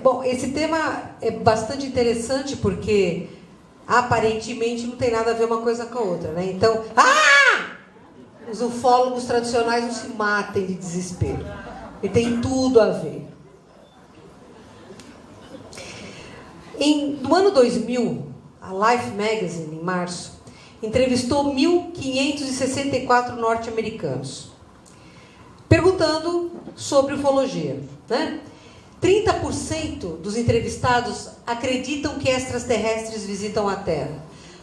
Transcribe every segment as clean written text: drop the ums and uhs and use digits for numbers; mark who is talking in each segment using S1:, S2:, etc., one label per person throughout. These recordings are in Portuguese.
S1: Bom, esse tema é bastante interessante porque aparentemente não tem nada a ver uma coisa com a outra, né? Então, os ufólogos tradicionais não se matem de desespero. E tem tudo a ver. No ano 2000, a Life Magazine, em março, entrevistou 1.564 norte-americanos, perguntando sobre ufologia, né? 30% dos entrevistados acreditam que extraterrestres visitam a Terra.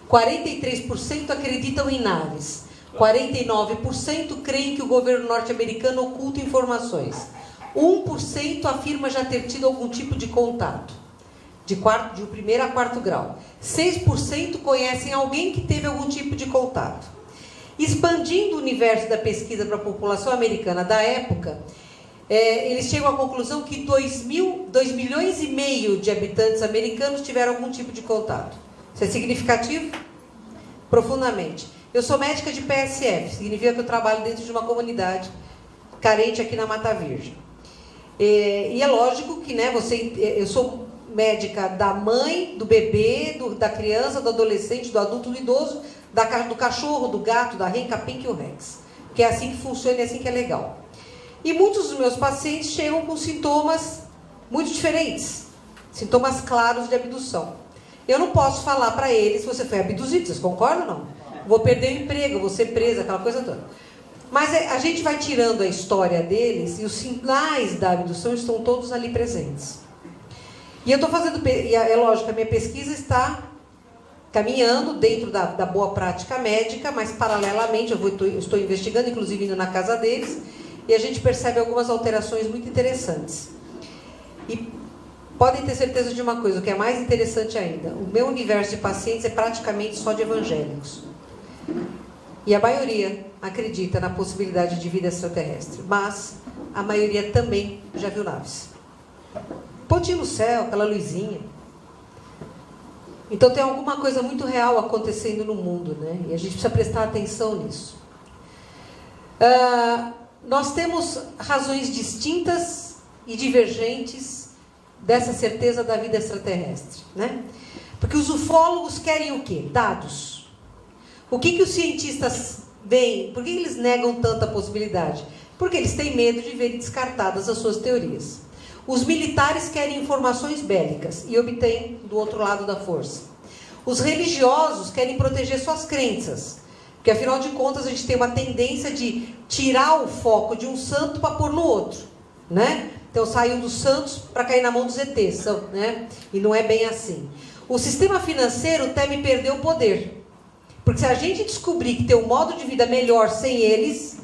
S1: 43% acreditam em naves. 49% creem que o governo norte-americano oculta informações. 1% afirma já ter tido algum tipo de contato, de primeiro a quarto grau. 6% conhecem alguém que teve algum tipo de contato. Expandindo o universo da pesquisa para a população americana da época, eles chegam à conclusão que 2,5 milhões de habitantes americanos tiveram algum tipo de contato. Isso é significativo? Profundamente. Eu sou médica de PSF, significa que eu trabalho dentro de uma comunidade carente aqui na Mata Virgem. E é lógico que, né, eu sou médica da mãe, do bebê, da criança, do adolescente, do adulto, do idoso, do cachorro, do gato, da rei, capim e o rex. Que é assim que funciona e é assim que é legal. E muitos dos meus pacientes chegam com sintomas muito diferentes. Sintomas claros de abdução. Eu não posso falar para eles se você foi abduzido, vocês concordam ou não? Vou perder o emprego, vou ser presa, aquela coisa toda. Mas a gente vai tirando a história deles e os sinais da abdução estão todos ali presentes. E eu estou fazendo, é lógico, a minha pesquisa está caminhando dentro da boa prática médica, mas paralelamente eu estou investigando, inclusive indo na casa deles, e a gente percebe algumas alterações muito interessantes. E podem ter certeza de uma coisa, o que é mais interessante ainda, o meu universo de pacientes é praticamente só de evangélicos. E a maioria acredita na possibilidade de vida extraterrestre, mas a maioria também já viu naves. Pontinho no céu, aquela luzinha. Então tem alguma coisa muito real acontecendo no mundo, né? E a gente precisa prestar atenção nisso. Nós temos razões distintas e divergentes dessa certeza da vida extraterrestre, né? Porque os ufólogos querem o quê? Dados. O que os cientistas veem? Por que eles negam tanta possibilidade? Porque eles têm medo de verem descartadas as suas teorias. Os militares querem informações bélicas e obtêm do outro lado da força. Os religiosos querem proteger suas crenças, porque afinal de contas a gente tem uma tendência de tirar o foco de um santo para pôr no outro, né? Então saiu dos santos para cair na mão dos ETs, né? E não é bem assim. O sistema financeiro teme perder o poder. Porque se a gente descobrir que tem um modo de vida melhor sem eles,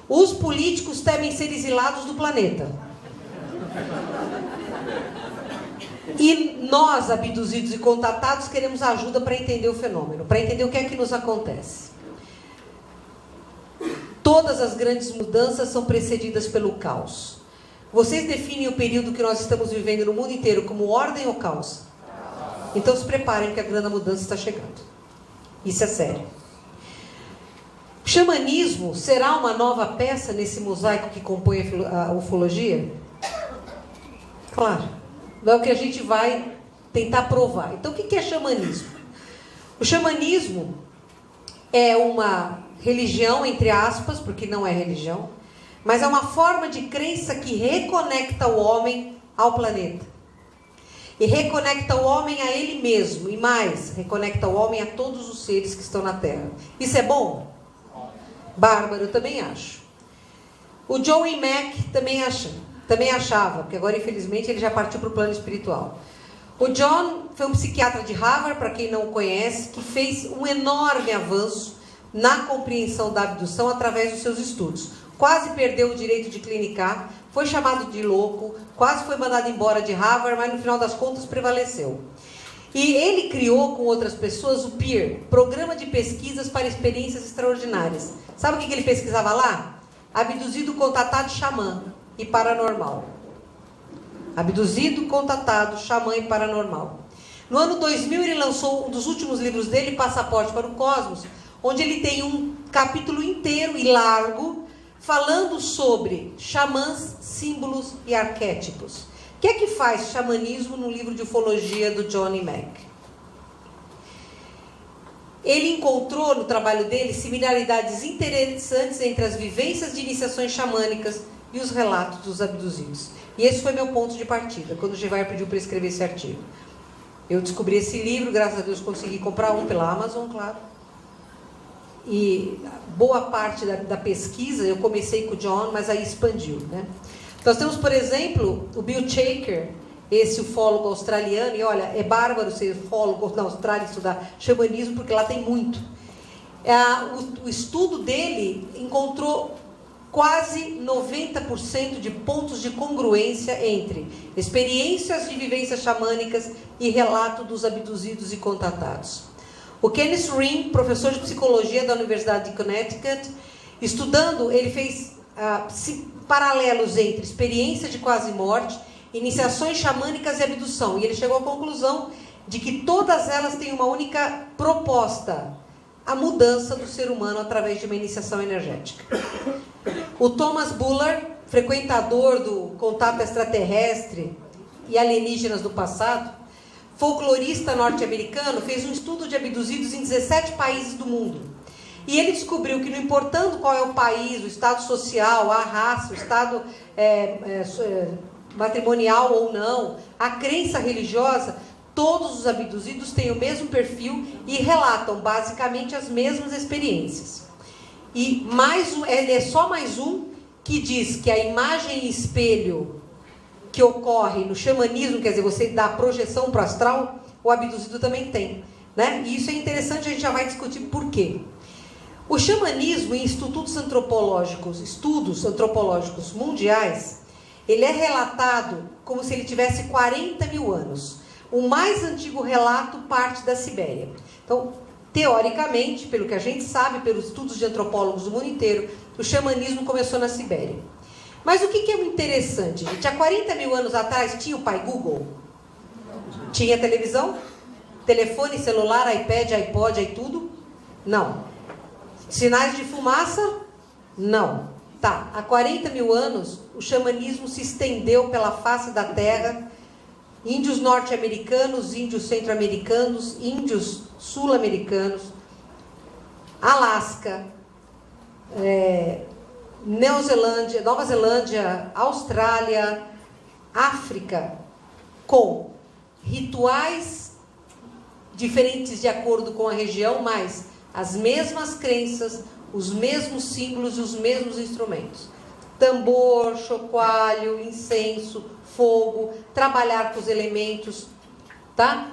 S1: os políticos temem ser exilados do planeta. E nós, abduzidos e contatados, queremos ajuda para entender o fenômeno, para entender o que é que nos acontece. Todas as grandes mudanças são precedidas pelo caos. Vocês definem o período que nós estamos vivendo no mundo inteiro como ordem ou caos? Então se preparem que a grande mudança está chegando. Isso é sério. O xamanismo será uma nova peça nesse mosaico que compõe a ufologia? Claro. Não é o que a gente vai tentar provar. Então, o que é xamanismo? O xamanismo é uma religião, entre aspas, porque não é religião, mas é uma forma de crença que reconecta o homem ao planeta. E reconecta o homem a ele mesmo. E mais, reconecta o homem a todos os seres que estão na Terra. Isso é bom? Bárbaro, eu também acho. O Joey Mack também achava, porque agora, infelizmente, ele já partiu para o plano espiritual. O John foi um psiquiatra de Harvard, para quem não o conhece, que fez um enorme avanço na compreensão da abdução através dos seus estudos. Quase perdeu o direito de clinicar, foi chamado de louco, quase foi mandado embora de Harvard, mas no final das contas prevaleceu. E ele criou com outras pessoas o PEER, Programa de Pesquisas para Experiências Extraordinárias. Sabe o que ele pesquisava lá? Abduzido, contatado, xamã e paranormal. Abduzido, contatado, xamã e paranormal. No ano 2000 ele lançou um dos últimos livros dele, Passaporte para o Cosmos, onde ele tem um capítulo inteiro e largo falando sobre xamãs, símbolos e arquétipos. que é que faz xamanismo no livro de ufologia do Johnny Mack? Ele encontrou no trabalho dele similaridades interessantes entre as vivências de iniciações xamânicas e os relatos dos abduzidos. E esse foi meu ponto de partida, quando o Gevaer pediu para escrever esse artigo. Eu descobri esse livro, graças a Deus consegui comprar um pela Amazon, claro. E boa parte da pesquisa, eu comecei com o John, mas aí expandiu, né? Nós temos, por exemplo, o Bill Shaker, esse ufólogo australiano, e olha, é bárbaro ser ufólogo na Austrália estudar xamanismo, porque lá tem muito. O estudo dele encontrou quase 90% de pontos de congruência entre experiências de vivências xamânicas e relato dos abduzidos e contatados. O Kenneth Ring, professor de psicologia da Universidade de Connecticut, estudando, ele fez paralelos entre experiência de quase morte, iniciações xamânicas e abdução. E ele chegou à conclusão de que todas elas têm uma única proposta: a mudança do ser humano através de uma iniciação energética. O Thomas Buller, frequentador do contato extraterrestre e alienígenas do passado, folclorista norte-americano, fez um estudo de abduzidos em 17 países do mundo. E ele descobriu que, não importando qual é o país, o estado social, a raça, o estado matrimonial ou não, a crença religiosa, todos os abduzidos têm o mesmo perfil e relatam basicamente as mesmas experiências. E ele é só mais um que diz que a imagem espelho que ocorre no xamanismo, quer dizer, você dá projeção para o astral, o abduzido também tem, né? E isso é interessante, a gente já vai discutir por quê. O xamanismo, em estudos antropológicos mundiais, ele é relatado como se ele tivesse 40 mil anos. O mais antigo relato parte da Sibéria. Então, teoricamente, pelo que a gente sabe, pelos estudos de antropólogos do mundo inteiro, o xamanismo começou na Sibéria. Mas o que é interessante, gente? Há 40 mil anos atrás tinha o pai Google? Tinha televisão? Telefone, celular, iPad, iPod, aí tudo? Não. Sinais de fumaça? Não. Tá, há 40 mil anos, o xamanismo se estendeu pela face da terra. Índios norte-americanos, índios centro-americanos, índios sul-americanos, Alasca, Nova Zelândia, Austrália, África, com rituais diferentes de acordo com a região, mas as mesmas crenças, os mesmos símbolos e os mesmos instrumentos. Tambor, chocalho, incenso, fogo, trabalhar com os elementos, tá?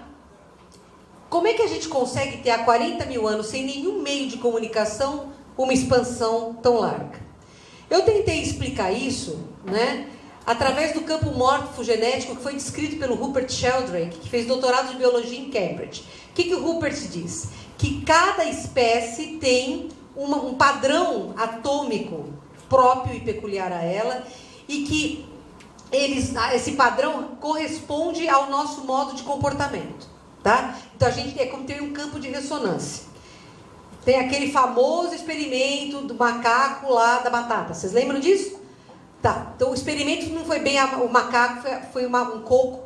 S1: Como é que a gente consegue ter há 40 mil anos, sem nenhum meio de comunicação, uma expansão tão larga? Eu tentei explicar isso, né, através do campo morfogenético que foi descrito pelo Rupert Sheldrake, que fez doutorado de biologia em Cambridge. O que o Rupert diz? Que cada espécie tem um padrão atômico próprio e peculiar a ela, e que esse padrão corresponde ao nosso modo de comportamento, tá? Então a gente é como ter um campo de ressonância. Tem aquele famoso experimento do macaco lá da batata. Vocês lembram disso? Tá. Então o experimento não foi bem o macaco, foi um coco.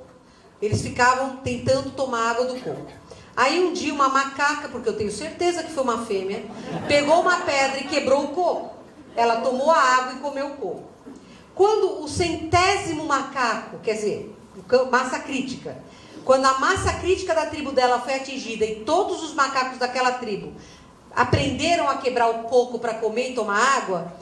S1: Eles ficavam tentando tomar água do coco. Aí um dia uma macaca, porque eu tenho certeza que foi uma fêmea, pegou uma pedra e quebrou o coco. Ela tomou a água e comeu o coco. Quando o 100º macaco, quer dizer, massa crítica, quando a massa crítica da tribo dela foi atingida e todos os macacos daquela tribo aprenderam a quebrar o coco para comer e tomar água,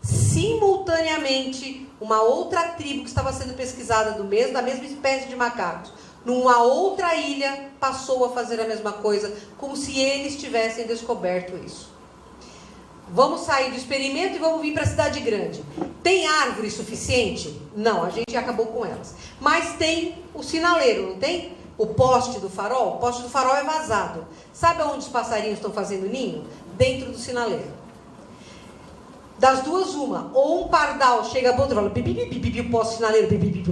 S1: simultaneamente uma outra tribo que estava sendo pesquisada da mesma espécie de macacos, numa outra ilha, passou a fazer a mesma coisa, como se eles tivessem descoberto isso. Vamos sair do experimento e vamos vir para a cidade grande. Tem árvore suficiente? Não, a gente acabou com elas. Mas tem o sinaleiro, não tem? O poste do farol? O poste do farol é vazado. Sabe onde os passarinhos estão fazendo ninho? Dentro do sinaleiro. Das duas, uma. Ou um pardal chega a ponto e fala, pipipi, o poste sinaleiro, pipipi,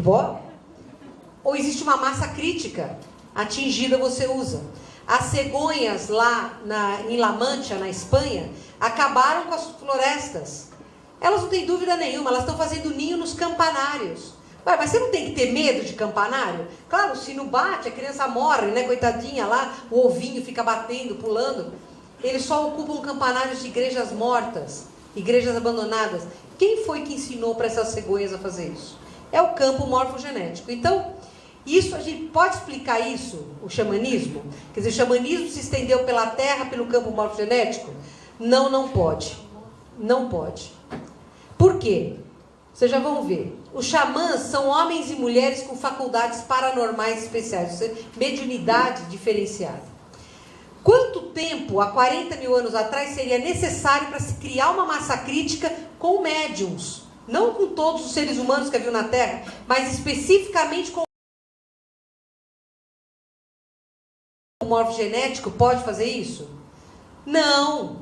S1: ou existe uma massa crítica atingida, você usa. As cegonhas lá em La Mancha, na Espanha, acabaram com as florestas. Elas não têm dúvida nenhuma, elas estão fazendo ninho nos campanários. Ué, mas você não tem que ter medo de campanário? Claro, o sino bate, a criança morre, né? Coitadinha lá, o ovinho fica batendo, pulando. Eles só ocupam campanários de igrejas mortas, igrejas abandonadas. Quem foi que ensinou para essas cegonhas a fazer isso? É o campo morfogenético. Então, isso, a gente pode explicar isso, o xamanismo? Quer dizer, o xamanismo se estendeu pela terra, pelo campo morfogenético? Não, não pode. Não pode. Por quê? Vocês já vão ver. Os xamãs são homens e mulheres com faculdades paranormais especiais, mediunidade diferenciada. Quanto tempo, há 40 mil anos atrás, seria necessário para se criar uma massa crítica com médiums? Não com todos os seres humanos que haviam na Terra, mas especificamente com o morfogenético. Pode fazer isso? Não.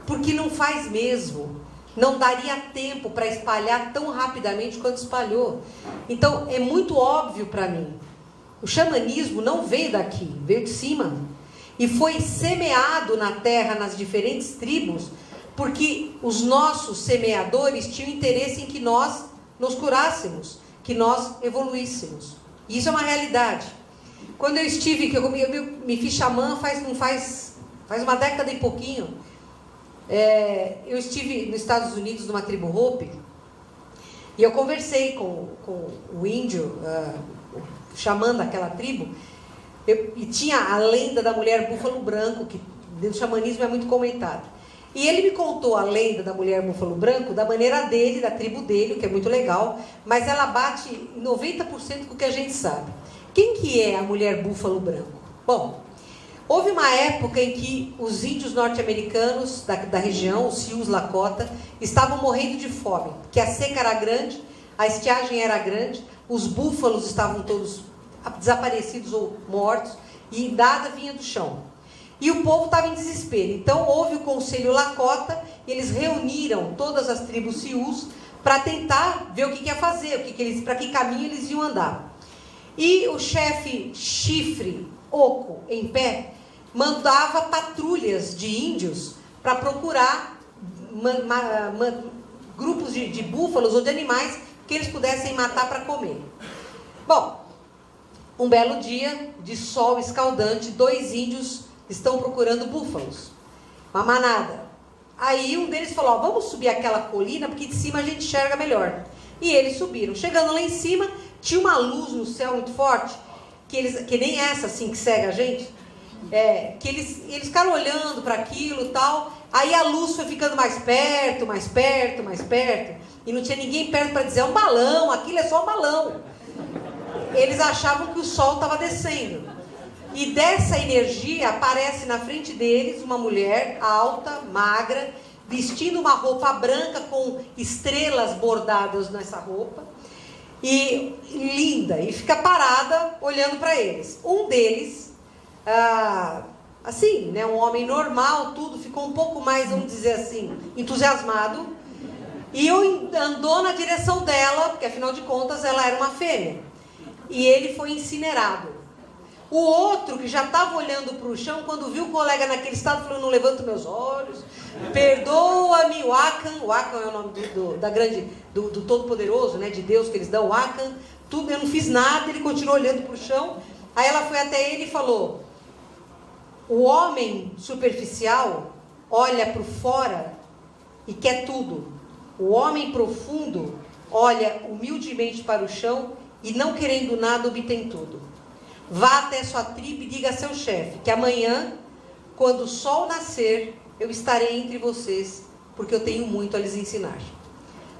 S1: Porque não faz mesmo. Não daria tempo para espalhar tão rapidamente quanto espalhou. Então, é muito óbvio para mim. O xamanismo não veio daqui, veio de cima. E foi semeado na terra, nas diferentes tribos, porque os nossos semeadores tinham interesse em que nós nos curássemos, que nós evoluíssemos. E isso é uma realidade. Quando eu estive, que eu me fiz xamã faz uma década e pouquinho, eu estive nos Estados Unidos, numa tribo Hopi, e eu conversei com o índio, o xamã daquela tribo, e tinha a lenda da mulher búfalo branco, que no xamanismo é muito comentada. E ele me contou a lenda da mulher búfalo branco da maneira dele, da tribo dele, que é muito legal, mas ela bate em 90% com o que a gente sabe. Quem que é a mulher búfalo branco? Bom, houve uma época em que os índios norte-americanos da região, os Sioux, Lakota, estavam morrendo de fome, que a seca era grande, a estiagem era grande, os búfalos estavam todos desaparecidos ou mortos, e nada vinha do chão. E o povo estava em desespero. Então houve o Conselho Lakota, e eles reuniram todas as tribos Sioux para tentar ver o que ia fazer, para que caminho eles iam andar. E o chefe Chifre Oco, em pé, mandava patrulhas de índios para procurar grupos de búfalos ou de animais que eles pudessem matar para comer. Bom, um belo dia de sol escaldante, 2 índios estão procurando búfalos, uma manada. Aí um deles falou: vamos subir aquela colina, porque de cima a gente enxerga melhor. E eles subiram. Chegando lá em cima, tinha uma luz no céu muito forte, que nem essa assim que cega a gente, que eles ficaram olhando para aquilo e tal. Aí a luz foi ficando mais perto, mais perto, mais perto, e não tinha ninguém perto para dizer: é um balão, aquilo é só um balão. Eles achavam que o sol estava descendo. E dessa energia aparece na frente deles uma mulher alta, magra, vestindo uma roupa branca com estrelas bordadas nessa roupa, e linda, e fica parada olhando para eles. Um deles, assim, né, um homem normal, tudo, ficou um pouco mais, vamos dizer assim, entusiasmado, e andou na direção dela, porque afinal de contas ela era uma fêmea, e ele foi incinerado. O outro, que já estava olhando para o chão, quando viu o colega naquele estado, falou: não levanto meus olhos, perdoa-me, Wakan. Wakan é o nome do Todo-Poderoso, né, de Deus que eles dão, Wakan. Tudo, eu não fiz nada, ele continuou olhando para o chão. Aí ela foi até ele e falou: o homem superficial olha para o fora e quer tudo. O homem profundo olha humildemente para o chão e, não querendo nada, obtém tudo. Vá até sua tribo e diga a seu chefe que amanhã, quando o sol nascer, eu estarei entre vocês, porque eu tenho muito a lhes ensinar.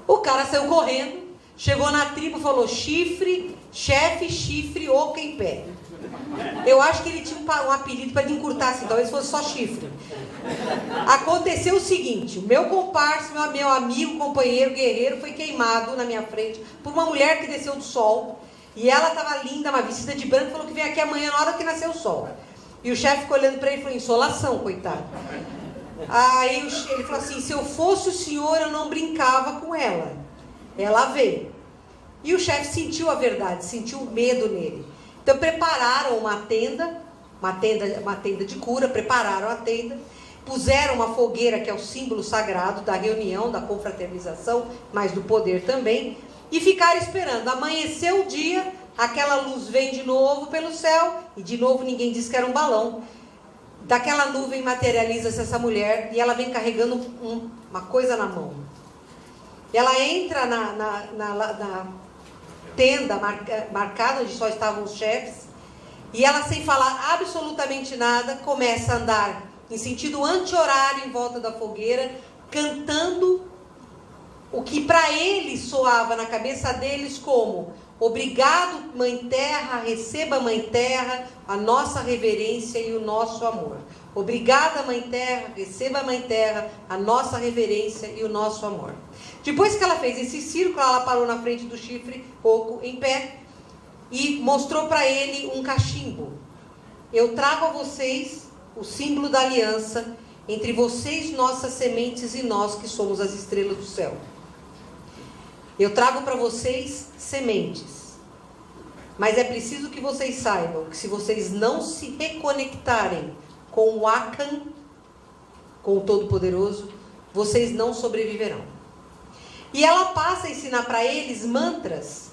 S1: O cara saiu correndo, chegou na tribo e falou: chefe, Chifre, Oco em pé. Eu acho que ele tinha um apelido para encurtar assim, talvez fosse só Chifre. Aconteceu o seguinte: o meu comparsa, meu amigo, companheiro, guerreiro, foi queimado na minha frente por uma mulher que desceu do sol. E ela estava linda, uma vestida de branco, falou que vem aqui amanhã na hora que nasceu o sol. E o chefe ficou olhando para ele e falou: insolação, coitado. Aí ele falou assim: se eu fosse o senhor, eu não brincava com ela. Ela veio. E o chefe sentiu a verdade, sentiu o medo nele. Então prepararam uma tenda de cura, prepararam a tenda, puseram uma fogueira, que é o símbolo sagrado da reunião, da confraternização, mas do poder também. e ficaram esperando. Amanheceu o dia, aquela luz vem de novo pelo céu, e de novo ninguém disse que era um balão. Daquela nuvem materializa-se essa mulher, e ela vem carregando uma coisa na mão. Ela entra na tenda marcada, onde só estavam os chefes, e ela, sem falar absolutamente nada, começa a andar em sentido anti-horário em volta da fogueira, cantando o que para eles soava na cabeça deles como: obrigado, Mãe Terra, receba, Mãe Terra, a nossa reverência e o nosso amor. Obrigada, Mãe Terra, receba, Mãe Terra, a nossa reverência e o nosso amor. Depois que ela fez esse círculo, ela parou na frente do chifre oco em pé e mostrou para ele um cachimbo. Eu trago a vocês o símbolo da aliança entre vocês, nossas sementes, e nós que somos as estrelas do céu. Eu trago para vocês sementes, mas é preciso que vocês saibam que se vocês não se reconectarem com o Akan, com o Todo-Poderoso, vocês não sobreviverão. E ela passa a ensinar para eles mantras,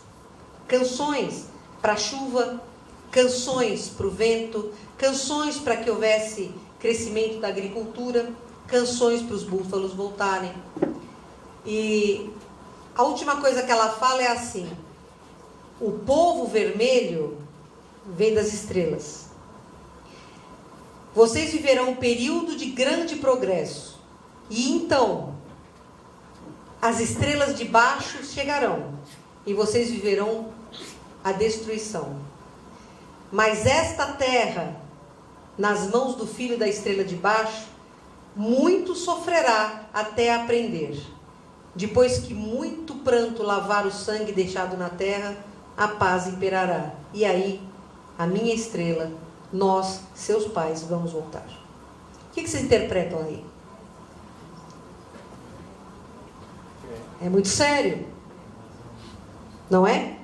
S1: canções para a chuva, canções para o vento, canções para que houvesse crescimento da agricultura, canções para os búfalos voltarem. E a última coisa que ela fala é assim: o povo vermelho vem das estrelas. Vocês viverão um período de grande progresso. E então, as estrelas de baixo chegarão. E vocês viverão a destruição. Mas esta terra, nas mãos do filho da estrela de baixo, muito sofrerá até aprender. Depois que muito pranto lavar o sangue deixado na terra, a paz imperará. E aí, a minha estrela, nós, seus pais, vamos voltar. O que vocês interpretam aí? É muito sério, não é?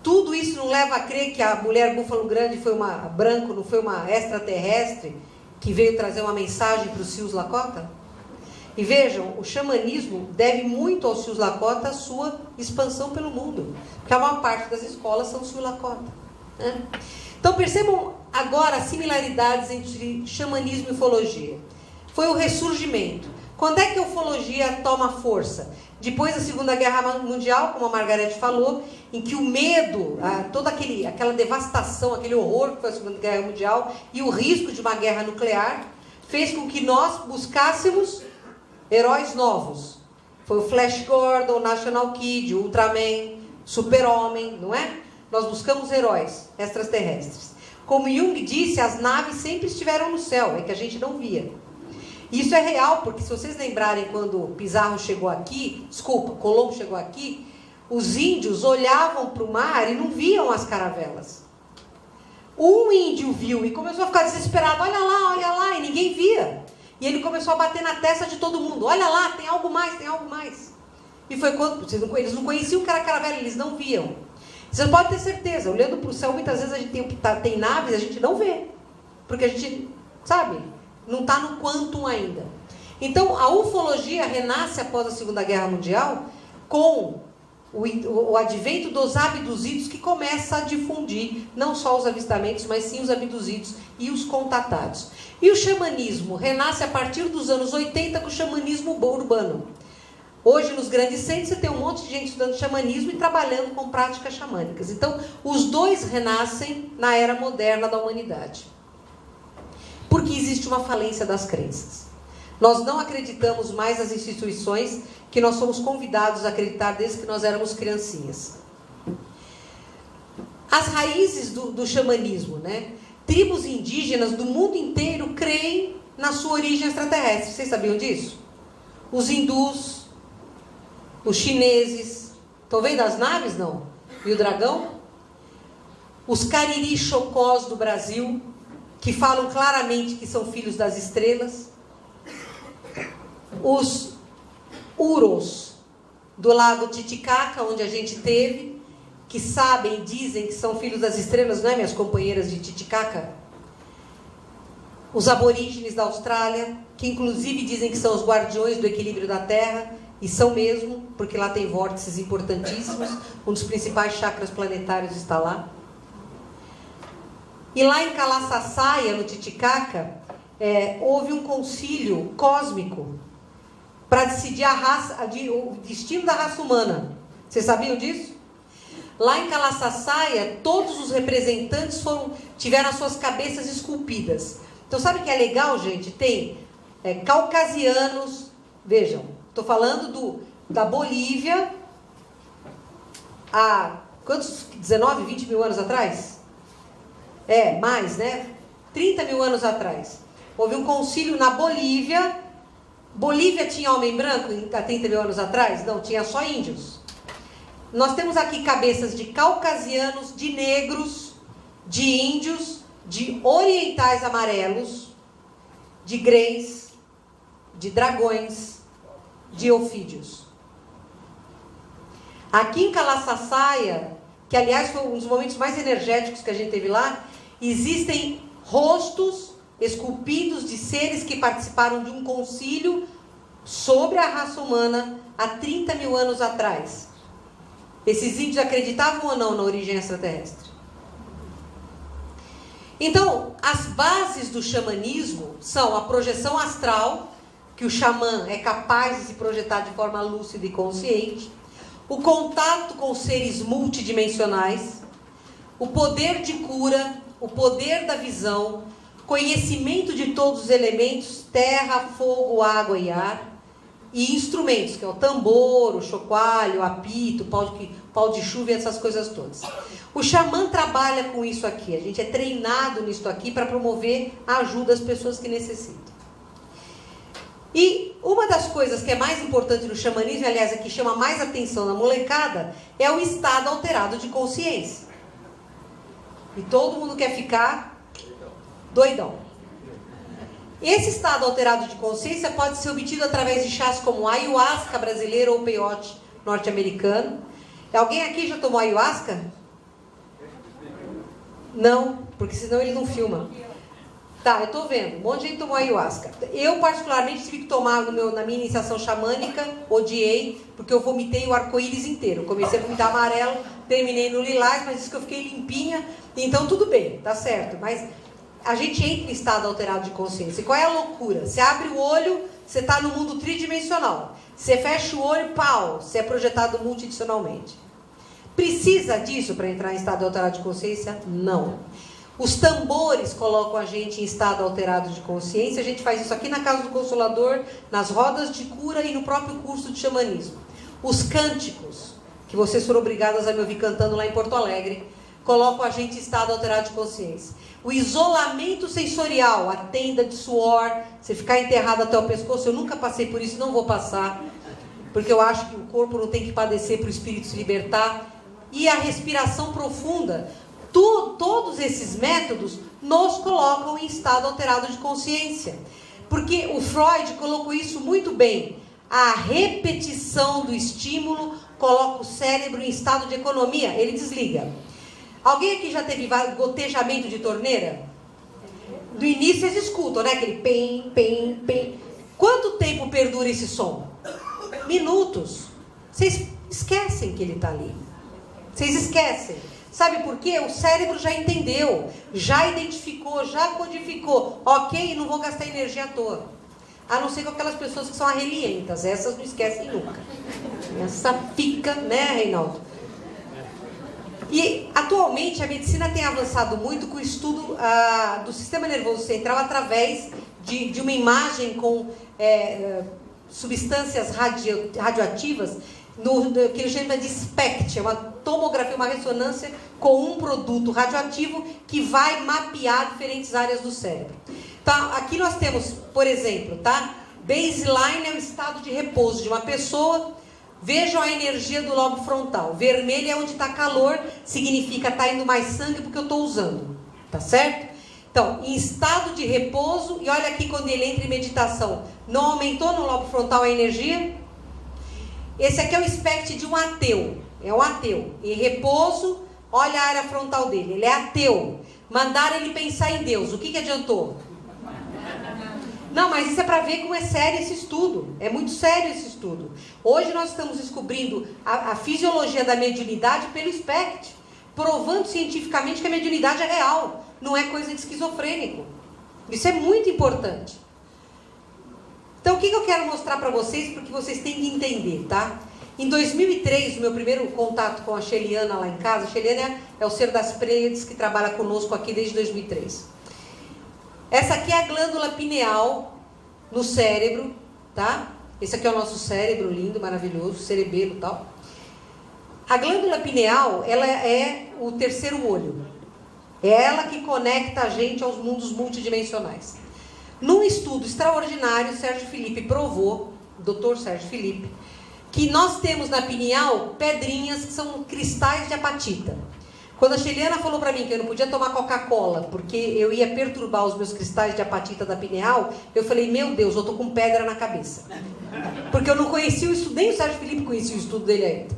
S1: Tudo isso não leva a crer que a mulher búfalo grande foi uma branco, não foi uma extraterrestre que veio trazer uma mensagem para os Sioux Lakota? E vejam, o xamanismo deve muito aos Sioux Lakota a sua expansão pelo mundo, porque a maior parte das escolas são Sioux Lakota, né? Então percebam agora as similaridades entre xamanismo e ufologia. Foi o ressurgimento. Quando é que a ufologia toma força? Depois da Segunda Guerra Mundial, como a Margarete falou, em que o medo, toda aquela devastação, aquele horror que foi a Segunda Guerra Mundial e o risco de uma guerra nuclear, fez com que nós buscássemos heróis novos. Foi o Flash Gordon, o National Kid, o Ultraman, Super-Homem, não é? Nós buscamos heróis extraterrestres. Como Jung disse, as naves sempre estiveram no céu, é que a gente não via. Isso é real, porque se vocês lembrarem quando Pizarro chegou aqui, Colombo chegou aqui, os índios olhavam para o mar e não viam as caravelas. Um índio viu e começou a ficar desesperado, olha lá, e ninguém via. E ele começou a bater na testa de todo mundo, olha lá, tem algo mais, tem algo mais. E foi quando, eles não conheciam o que era caravela, eles não viam. Você pode ter certeza, olhando para o céu, muitas vezes a gente tem naves, a gente não vê. Porque a gente, sabe, não está no quantum ainda. Então, a ufologia renasce após a Segunda Guerra Mundial com o advento dos abduzidos, que começa a difundir não só os avistamentos, mas sim os abduzidos e os contatados. E o xamanismo renasce a partir dos anos 80 com o xamanismo urbano. Hoje, nos grandes centros, você tem um monte de gente estudando xamanismo e trabalhando com práticas xamânicas. Então, os dois renascem na era moderna da humanidade. Porque existe uma falência das crenças. Nós não acreditamos mais nas instituições que nós somos convidados a acreditar desde que nós éramos criancinhas. As raízes do xamanismo, né? Tribos indígenas do mundo inteiro creem na sua origem extraterrestre. Vocês sabiam disso? Os hindus, os chineses, estão vendo as naves, não? E o dragão? Os cariri chocós do Brasil, que falam claramente que são filhos das estrelas. Os uros do lago Titicaca, onde a gente teve, que sabem, e dizem que são filhos das estrelas, não é, minhas companheiras de Titicaca? os aborígenes da Austrália, que inclusive dizem que são os guardiões do equilíbrio da Terra, e são mesmo, porque lá tem vórtices importantíssimos, um dos principais chakras planetários está lá. E lá em Calaçaçaia, no Titicaca, houve um concílio cósmico para decidir o destino da raça humana. Vocês sabiam disso? Lá em Calaçaçaia, todos os representantes tiveram as suas cabeças esculpidas. Então, sabe o que é legal, gente? Tem caucasianos, vejam, estou falando da Bolívia, há quantos? 19, 20 mil anos atrás? Mais, né? 30 mil anos atrás. Houve um concílio na Bolívia. Bolívia tinha homem branco há 30 mil anos atrás? Não, tinha só índios. Nós temos aqui cabeças de caucasianos, de negros, de índios, de orientais amarelos, de greys, de dragões, de ofídeos. Aqui em Calaçaçaia, que aliás foi um dos momentos mais energéticos que a gente teve lá, existem rostos esculpidos de seres que participaram de um concílio sobre a raça humana há 30 mil anos atrás. Esses índios acreditavam ou não na origem extraterrestre? Então, as bases do xamanismo são a projeção astral, que o xamã é capaz de se projetar de forma lúcida e consciente, o contato com seres multidimensionais, o poder de cura, o poder da visão, conhecimento de todos os elementos, terra, fogo, água e ar, e instrumentos, que é o tambor, o chocalho, o apito, o pau de chuva e essas coisas todas. O xamã trabalha com isso aqui, a gente é treinado nisso aqui para promover a ajuda às pessoas que necessitam. E uma das coisas que é mais importante no xamanismo, aliás, a que chama mais atenção na molecada, é o estado alterado de consciência. E todo mundo quer ficar doidão. Esse estado alterado de consciência pode ser obtido através de chás como ayahuasca brasileira ou peyote norte-americano. Alguém aqui já tomou ayahuasca? Não, porque senão ele não filma. Tá, eu tô vendo. Um monte de gente tomou ayahuasca. Eu, particularmente, tive que tomar na minha iniciação xamânica, odiei, porque eu vomitei o arco-íris inteiro. Comecei a vomitar amarelo, terminei no lilás, mas disse que eu fiquei limpinha. Então, tudo bem, tá certo. Mas a gente entra em estado alterado de consciência. E qual é a loucura? Você abre o olho, você está no mundo tridimensional. Você fecha o olho, pau, você é projetado multidimensionalmente. Precisa disso para entrar em estado alterado de consciência? Não. Os tambores colocam a gente em estado alterado de consciência. A gente faz isso aqui na Casa do Consolador, nas rodas de cura e no próprio curso de xamanismo. Os cânticos, que vocês foram obrigadas a me ouvir cantando lá em Porto Alegre, colocam a gente em estado alterado de consciência. O isolamento sensorial, a tenda de suor, você ficar enterrado até o pescoço, eu nunca passei por isso, não vou passar, porque eu acho que o corpo não tem que padecer para o espírito se libertar. E a respiração profunda, todos esses métodos nos colocam em estado alterado de consciência. Porque o Freud colocou isso muito bem. A repetição do estímulo coloca o cérebro em estado de economia, ele desliga. Alguém aqui já teve gotejamento de torneira? No início vocês escutam, né? Aquele pem, pem, pem. Quanto tempo perdura esse som? Minutos. Vocês esquecem que ele está ali. Vocês esquecem. Sabe por quê? O cérebro já entendeu, já identificou, já codificou. Ok, não vou gastar energia à toa. A não ser com aquelas pessoas que são arrelientas. Essas não esquecem nunca. Essa fica, né, Reinaldo? E, atualmente, a medicina tem avançado muito com o estudo do sistema nervoso central através de uma imagem com substâncias radioativas, que ele chama de SPECT, é uma tomografia, uma ressonância com um produto radioativo que vai mapear diferentes áreas do cérebro. Então, aqui nós temos, por exemplo, tá? Baseline é o estado de repouso de uma pessoa. Vejam a energia do lobo frontal. Vermelho é onde está calor, significa está indo mais sangue porque eu estou usando. Tá certo? Então, em estado de repouso, e olha aqui quando ele entra em meditação, não aumentou no lobo frontal a energia? Esse aqui é o SPECT de um ateu. É um ateu. Em repouso, olha a área frontal dele. Ele é ateu. Mandaram ele pensar em Deus. O que adiantou? Não, mas isso é para ver como é sério esse estudo. É muito sério esse estudo. Hoje nós estamos descobrindo a fisiologia da mediunidade pelo SPECT, provando cientificamente que a mediunidade é real, não é coisa de esquizofrênico. Isso é muito importante. Então, o que eu quero mostrar para vocês, porque vocês têm que entender, tá? Em 2003, o meu primeiro contato com a Sheliana lá em casa, a Sheliana é o ser das Pleiades que trabalha conosco aqui desde 2003. Essa aqui é a glândula pineal no cérebro, tá? Esse aqui é o nosso cérebro lindo, maravilhoso, cerebelo e tal. A glândula pineal, ela é o terceiro olho. É ela que conecta a gente aos mundos multidimensionais. Num estudo extraordinário, Sérgio Felipe provou, o Dr. Sérgio Felipe, que nós temos na pineal pedrinhas que são cristais de apatita. Quando a Sheliana falou para mim que eu não podia tomar Coca-Cola, porque eu ia perturbar os meus cristais de apatita da pineal, eu falei, meu Deus, eu estou com pedra na cabeça. Porque eu não conhecia o estudo, nem o Sérgio Felipe conhecia o estudo dele ainda.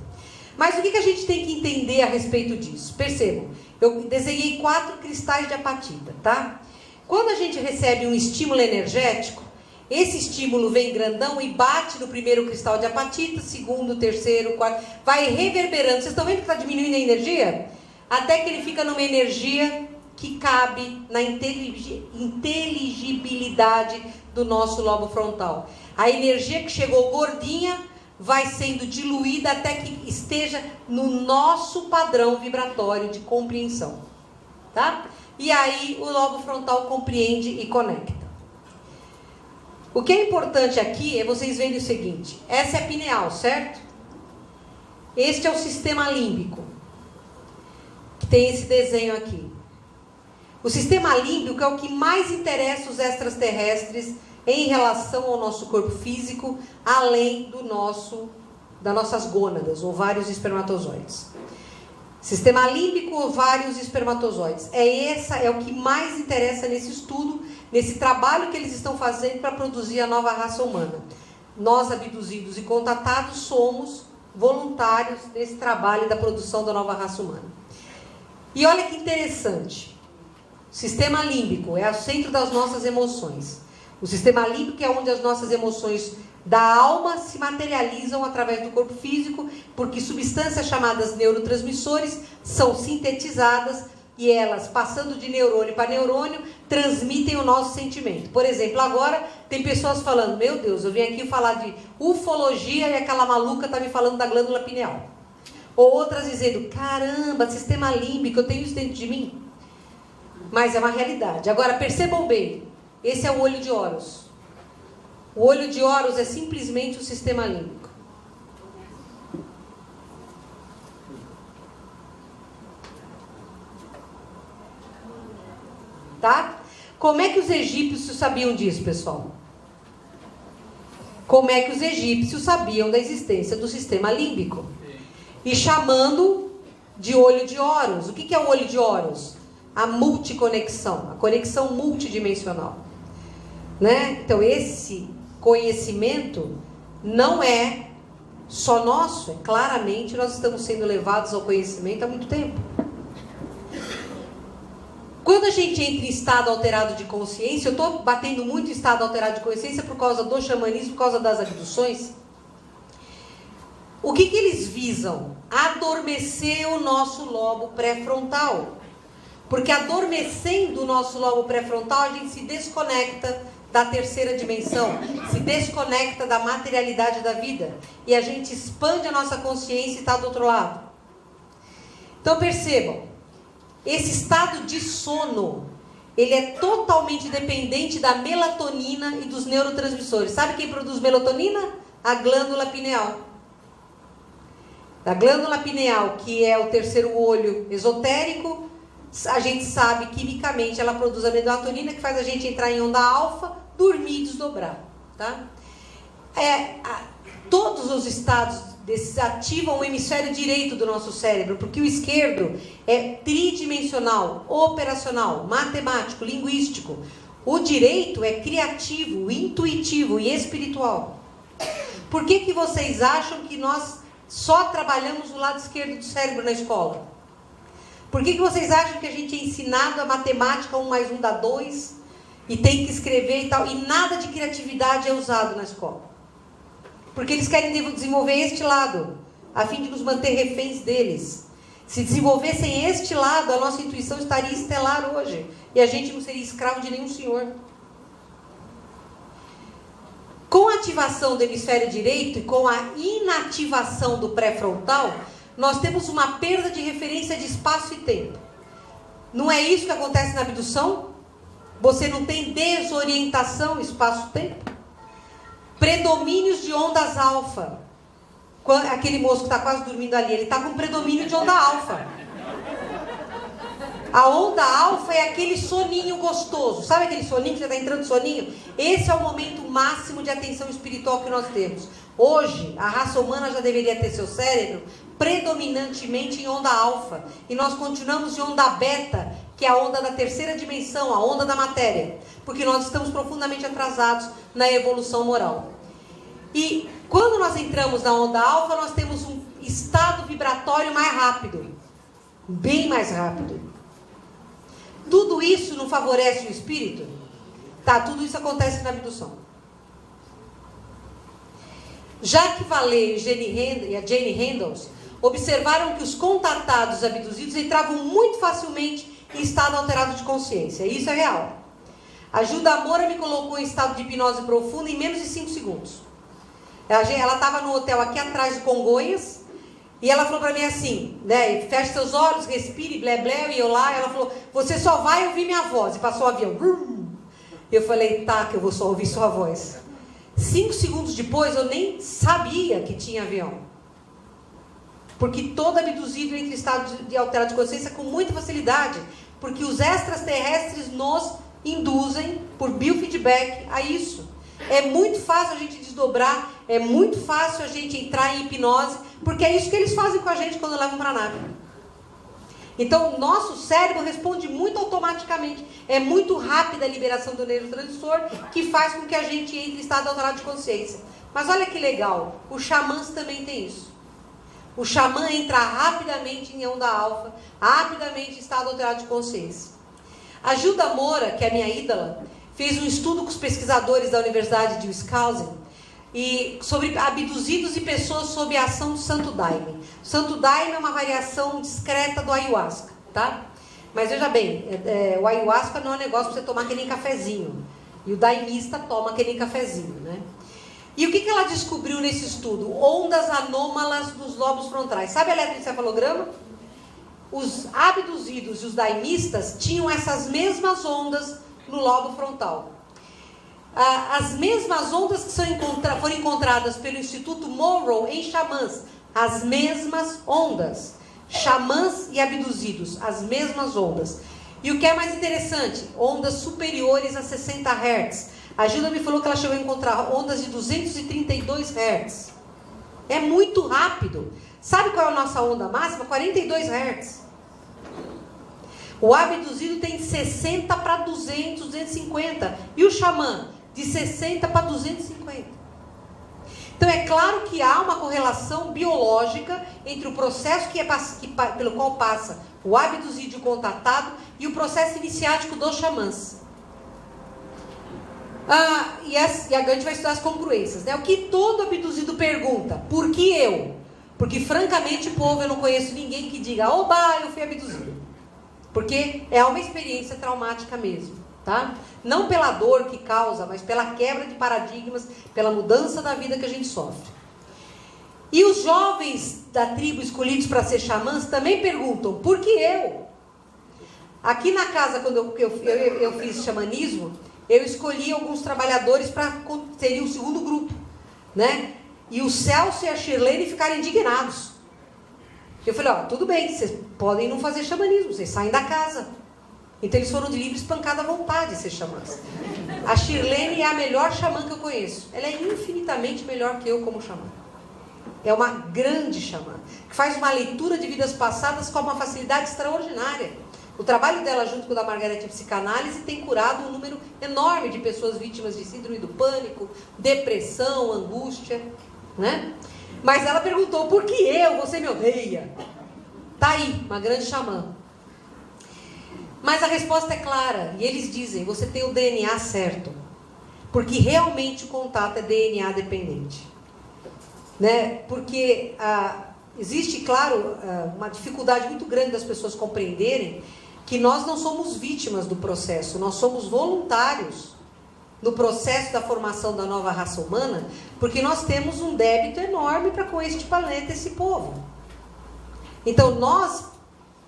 S1: Mas o que a gente tem que entender a respeito disso? Percebam, eu desenhei 4 cristais de apatita, tá? Quando a gente recebe um estímulo energético, esse estímulo vem grandão e bate no primeiro cristal de apatita, segundo, terceiro, quarto, vai reverberando. Vocês estão vendo que está diminuindo a energia? Até que ele fica numa energia que cabe na inteligibilidade do nosso lobo frontal. A energia que chegou gordinha vai sendo diluída até que esteja no nosso padrão vibratório de compreensão, tá? E aí o lobo frontal compreende e conecta. O que é importante aqui é vocês verem o seguinte, essa é a pineal, certo? Este é o sistema límbico, que tem esse desenho aqui. O sistema límbico é o que mais interessa os extraterrestres em relação ao nosso corpo físico, além das nossas gônadas, ovários e espermatozoides. Sistema límbico, ovários e espermatozoides. É o que mais interessa nesse estudo, nesse trabalho que eles estão fazendo para produzir a nova raça humana. Nós, abduzidos e contatados, somos voluntários nesse trabalho da produção da nova raça humana. E olha que interessante. O sistema límbico é o centro das nossas emoções. O sistema límbico é onde as nossas emoções da alma se materializam através do corpo físico, porque substâncias chamadas neurotransmissores são sintetizadas e elas, passando de neurônio para neurônio, transmitem o nosso sentimento. Por exemplo, agora tem pessoas falando, meu Deus, eu vim aqui falar de ufologia e aquela maluca está me falando da glândula pineal. Ou outras dizendo, caramba, sistema límbico, eu tenho isso dentro de mim. Mas é uma realidade. Agora, percebam bem, esse é o olho de Horus. O olho de Horus é simplesmente o sistema límbico. Tá? Como é que os egípcios sabiam disso, pessoal? Como é que os egípcios sabiam da existência do sistema límbico? E chamando de olho de Horus. O que é o olho de Horus? A multiconexão, a conexão multidimensional. Né? Então, esse conhecimento não é só nosso, é claramente nós estamos sendo levados ao conhecimento há muito tempo. Quando a gente entra em estado alterado de consciência, eu estou batendo muito em estado alterado de consciência por causa do xamanismo, por causa das abduções. O que eles visam? Adormecer o nosso lobo pré-frontal. Porque adormecendo o nosso lobo pré-frontal, a gente se desconecta da terceira dimensão, se desconecta da materialidade da vida. E a gente expande a nossa consciência e está do outro lado. Então percebam, esse estado de sono, ele é totalmente dependente da melatonina e dos neurotransmissores. Sabe quem produz melatonina? A glândula pineal. Da glândula pineal, que é o terceiro olho esotérico, a gente sabe quimicamente ela produz a melatonina, que faz a gente entrar em onda alfa, dormir e desdobrar, tá? Todos os estados desses ativam o hemisfério direito do nosso cérebro, porque o esquerdo é tridimensional, operacional, matemático, linguístico. O direito é criativo, intuitivo e espiritual. Por que vocês acham que nós só trabalhamos o lado esquerdo do cérebro na escola? Por que vocês acham que a gente é ensinado a matemática 1 mais 1 dá 2? e tem que escrever e tal, e nada de criatividade é usado na escola. Porque eles querem desenvolver este lado, a fim de nos manter reféns deles. Se desenvolvessem este lado, a nossa intuição estaria estelar hoje, e a gente não seria escravo de nenhum senhor. Com a ativação do hemisfério direito e com a inativação do pré-frontal, nós temos uma perda de referência de espaço e tempo. Não é isso que acontece na abdução? Você não tem desorientação espaço-tempo? Predomínios de ondas alfa. Aquele moço que está quase dormindo ali, ele está com predomínio de onda alfa. A onda alfa é aquele soninho gostoso. Sabe aquele soninho que você está entrando soninho? Esse é o momento máximo de atenção espiritual que nós temos. Hoje, a raça humana já deveria ter seu cérebro predominantemente em onda alfa. E nós continuamos em onda beta, que é a onda da terceira dimensão, a onda da matéria. Porque nós estamos profundamente atrasados na evolução moral. E quando nós entramos na onda alfa, nós temos um estado vibratório mais rápido. Bem mais rápido. Tudo isso não favorece o espírito? Tá, tudo isso acontece na abdução. Jacques Vallée e a Jane Handels observaram que os contatados abduzidos entravam muito facilmente em estado alterado de consciência. E isso é real. A Gilda Moura me colocou em estado de hipnose profunda em menos de 5 segundos. Ela estava no hotel aqui atrás de Congonhas, e ela falou para mim assim, né, feche seus olhos, respire, blé, blé, e eu lá, ela falou, você só vai ouvir minha voz, e passou o avião. Eu falei, tá, que eu vou só ouvir sua voz. 5 segundos depois, eu nem sabia que tinha avião. Porque todo abduzido entra em estado de alterado de consciência com muita facilidade, porque os extraterrestres nos induzem, por biofeedback, a isso. É muito fácil a gente desdobrar, é muito fácil a gente entrar em hipnose, porque é isso que eles fazem com a gente quando levam para a nave. Então, o nosso cérebro responde muito automaticamente. É muito rápida a liberação do neurotransmissor, que faz com que a gente entre em estado alterado de consciência. Mas olha que legal, os xamãs também têm isso. O xamã entra rapidamente em onda alfa, rapidamente em estado alterado de consciência. A Gilda Moura, que é minha ídola, fez um estudo com os pesquisadores da Universidade de Wisconsin sobre abduzidos e pessoas sob a ação do Santo Daime. O Santo Daime é uma variação discreta do ayahuasca, tá? Mas veja bem, o ayahuasca não é um negócio para você tomar que nem cafezinho. E o daimista toma que nem cafezinho, né? E o que ela descobriu nesse estudo? Ondas anômalas dos lobos frontais. Sabe eletroencefalograma? Os abduzidos e os daimistas tinham essas mesmas ondas no lobo frontal. As mesmas ondas que foram encontradas pelo Instituto Monroe em xamãs. As mesmas ondas. Xamãs e abduzidos, as mesmas ondas. E o que é mais interessante? Ondas superiores a 60 Hz. A Gilda me falou que ela chegou a encontrar ondas de 232 Hz. É muito rápido. Sabe qual é a nossa onda máxima? 42 Hz. O abduzido tem de 60 para 200, 250. E o xamã? De 60 para 250. Então é claro que há uma correlação biológica entre o processo pelo qual passa o abduzido e o contatado e o processo iniciático dos xamãs. E a gente vai estudar as congruências, né? O que todo abduzido pergunta? Por que eu? Porque, francamente, povo, eu não conheço ninguém que diga, oba, eu fui abduzido. Porque é uma experiência traumática mesmo, tá? Não pela dor que causa, mas pela quebra de paradigmas, pela mudança da vida que a gente sofre. E os jovens da tribo escolhidos para ser xamãs também perguntam, por que eu? Aqui na casa, quando eu fiz xamanismo, eu escolhi alguns trabalhadores para serem o segundo grupo, né? E o Celso e a Shirlene ficaram indignados. Eu falei, tudo bem, vocês podem não fazer xamanismo, vocês saem da casa. Então eles foram de livre espancada à vontade de ser xamãs. A Shirlene é a melhor xamã que eu conheço. Ela é infinitamente melhor que eu como xamã. É uma grande xamã, que faz uma leitura de vidas passadas com uma facilidade extraordinária. O trabalho dela, junto com o da Margarete Psicanálise, tem curado um número enorme de pessoas vítimas de síndrome do pânico, depressão, angústia, né? Mas ela perguntou, por que você me odeia? Tá aí, uma grande xamã. Mas a resposta é clara, e eles dizem, você tem o DNA certo, porque realmente o contato é DNA dependente. Né? Porque existe, claro, uma dificuldade muito grande das pessoas compreenderem que nós não somos vítimas do processo, nós somos voluntários no processo da formação da nova raça humana, porque nós temos um débito enorme para com este planeta, esse povo. Então nós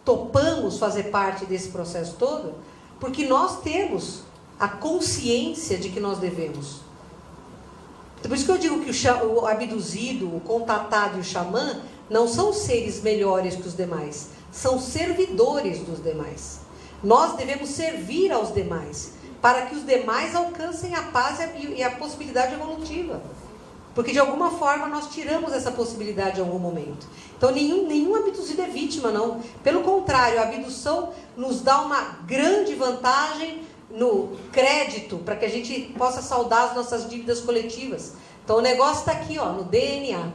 S1: topamos fazer parte desse processo todo, porque nós temos a consciência de que nós devemos. Por isso que eu digo que o abduzido, o contatado e o xamã não são seres melhores que os demais, são servidores dos demais. Nós devemos servir aos demais, para que os demais alcancem a paz e a possibilidade evolutiva. Porque de alguma forma nós tiramos essa possibilidade em algum momento. Então nenhum abduzido é vítima, não. Pelo contrário, a abdução nos dá uma grande vantagem no crédito, para que a gente possa saldar as nossas dívidas coletivas. Então o negócio está aqui, ó, no DNA.